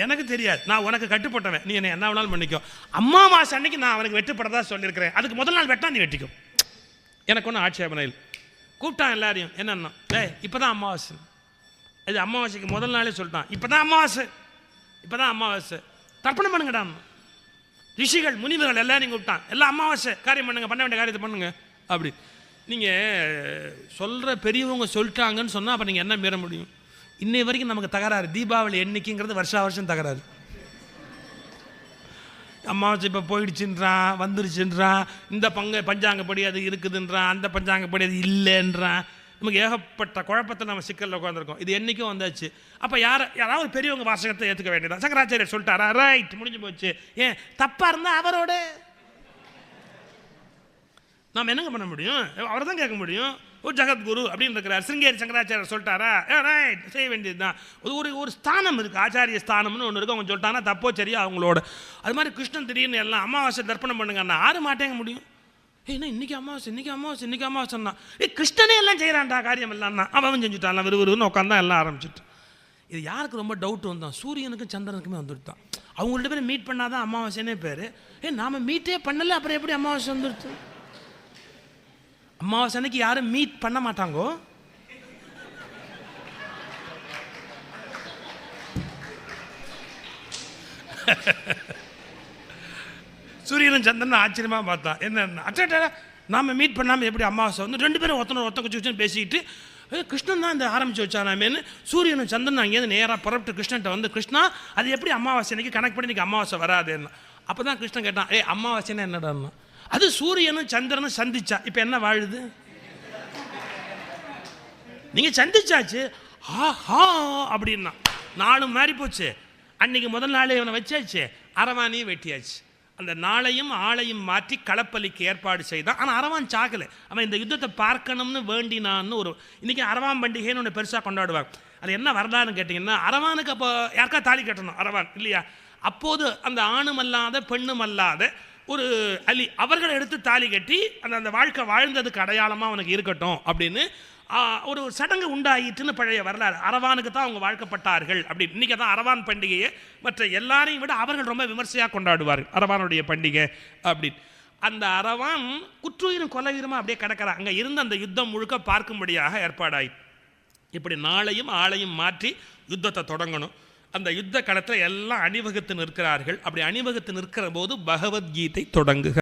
எனக்கு தெரியாது, நான் உனக்கு கட்டுப்பட்டவன், நீ என்ன வேணாலும் பண்ணிக்கோ. அமாவாசை அன்னைக்கு நான் அவனுக்கு வெட்டுப்படதா சொல்லியிருக்கிறேன், அதுக்கு முதல் நாள் வெட்டா நீ வெட்டிக்கோ, எனக்கு ஒன்றும் ஆட்சேபனை இல்லை. கூப்பிட்டான் எல்லாரையும். என்னன்னா, இப்போ தான் அமாவாசை, இது அமாவாசைக்கு முதல் நாளே சொல்லிட்டான், இப்போ தான் அமாவாசை, இப்போ தான் அமாவாசை, தர்ப்பணம் பண்ணுங்கடா. ரிஷிகள் முனிவர்கள் எல்லாரையும் கூப்பிட்டான், எல்லாம் அமாவாசை காரியம் பண்ணுங்க, பண்ண வேண்டிய காரியத்தை பண்ணுங்க. அப்படி நீங்கள் சொல்கிற பெரியவங்க சொல்லிட்டாங்கன்னு சொன்னால் அப்போ நீங்கள் என்ன மீற முடியும்? இன்னை வரைக்கும் நமக்கு தகராறு. தீபாவளி என்னைக்குங்கிறது வருஷம் தகராறு. அமாவாசை இப்போ போயிடுச்சுன்றான், வந்துருச்சுன்றான், இந்த பஞ்சாங்கப்படி அது இருக்குதுன்றான், அந்த பஞ்சாங்கப்படி அது இல்லைன்றான். நமக்கு ஏகப்பட்ட குழப்பத்தை நம்ம சிக்கலில் உட்காந்துருக்கோம். இது என்றைக்கும் வந்தாச்சு. அப்போ யாராவது பெரியவங்க வாசகத்தை ஏற்றுக்க வேண்டியதான். சங்கராச்சாரியர் சொல்லிட்டாரா, ரைட், முடிஞ்சு போச்சு. ஏன் தப்பாக இருந்தால் அவரோட நாம் என்னங்க பண்ண முடியும்? அவரை தான் கேட்க முடியும். ஒரு ஜகத்குரு அப்படின்னு இருக்கிறார், சிருங்கேரி சங்கராச்சாரியர் சொல்லிட்டாரா, ரைட், செய்ய வேண்டியது தான். ஒரு ஸ்தானம் இருக்குது, ஆச்சாரிய ஸ்தானம்னு ஒன்று இருக்குது. அவங்க சொல்லிட்டாங்கன்னா தப்போ சரியா அவங்களோட. அது மாதிரி கிருஷ்ணன் திடீர்னு எல்லாம் அமாவாசை தர்ப்பணம் பண்ணுங்கன்னா ஆறு மாட்டேங்க முடியும். ஏன்னா இன்னைக்கு அமாவாசைன்னா கிருஷ்ணனே எல்லாம் செய்கிறான்டா காரியம் இல்லைன்னா அவன் செஞ்சுட்டான், விறுவிறுன்னு உட்காந்தா எல்லாம் ஆரம்பிச்சுட்டு. இது யாருக்கு ரொம்ப டவுட் வந்தான்? சூரியனுக்கும் சந்திரனுக்குமே வந்துட்டு தான். அவங்கள்ட்ட பேர் மீட் பண்ணாதான் அமாவாசைனே பேர். நாம் மீட்டே பண்ணல, அப்புறம் எப்படி அமாவாசை வந்துடுச்சு? அமாவாசை அன்னைக்கு யாரும் மீட் பண்ண மாட்டாங்கோ. சூரியனும் சந்திரன் ஆச்சரியமாக பார்த்தா, என்ன அட்டா நாம் மீட் பண்ணாமல் எப்படி அமாவாசை வந்து? ரெண்டு பேரும் ஒருத்தனை குச்சி பேசிக்கிட்டு கிருஷ்ணன் தான் இந்த ஆரம்பித்து வச்சானாமேன்னு சூரியனும் சந்திரன் அங்கேருந்து நேராக புறப்பட்டு கிருஷ்ணன்ட்ட வந்து, கிருஷ்ணா அது எப்படி அமாவாசை அன்னைக்கு கணக்கு பண்ணி இன்றைக்கி அமாவாசை வராதுன்னா. அப்போ தான் கிருஷ்ணன் கேட்டான், அமாவாசைன்னா என்னடான்னா? அது சூரியனும் சந்திரனும் சந்திச்சா இப்போ என்ன வாழுது? நீங்கள் சந்திச்சாச்சு, ஆஹா அப்படின்னா நாளும் மாறி போச்சு. அன்னைக்கு முதல் நாளே இவனை வச்சாச்சு, அரவானையும் வெட்டியாச்சு. அந்த நாளையும் ஆளையும் மாற்றி களப்பலிக்கு ஏற்பாடு செய்தான். ஆனால் அரவான் சாக்கலை. அவன் இந்த யுத்தத்தை பார்க்கணும்னு வேண்டினான்னு இன்றைக்கி அரவான் பண்டிகைன்னு ஒன்று பெருசாக கொண்டாடுவாங்க. அது என்ன வரலாறுன்னு கேட்டிங்கன்னா, அரவானுக்கு அப்போ யாருக்கா தாலி கட்டணும், அரவான் இல்லையா? அப்போது அந்த ஆணும் அல்லாத பெண்ணும் அல்லாத ஒரு அலி அவர்களை எடுத்து தாலி கட்டி அந்த வாழ்க்கை வாழ்ந்ததுக்கு அடையாளமாக அவனுக்கு இருக்கட்டும் அப்படின்னு ஒரு சடங்கு உண்டாயிட்டுன்னு பழைய வரலாறு. அரவானுக்கு தான் அவங்க வாழ்க்கப்பட்டார்கள் அப்படின்னு. இன்றைக்கி தான் அரவான் பண்டிகையை மற்ற எல்லாரையும் விட அவர்கள் ரொம்ப விமர்சையாக கொண்டாடுவார்கள், அரவானுடைய பண்டிகை அப்படின்னு. அந்த அரவான் குற்றுயிரும் கொலையுரமாக அப்படியே கிடக்கிறான். அங்கே இருந்த அந்த யுத்தம் முழுக்க பார்க்கும்படியாக ஏற்பாடாயிட்டு. இப்படி நாளையும் ஆளையும் மாற்றி யுத்தத்தை தொடங்கணும். அந்த யுத்த களத்தில் எல்லாம் அணிவகுத்து நிற்கிறார்கள். அப்படி அணிவகுத்து நிற்கிற போது பகவத்கீதை தொடங்குக.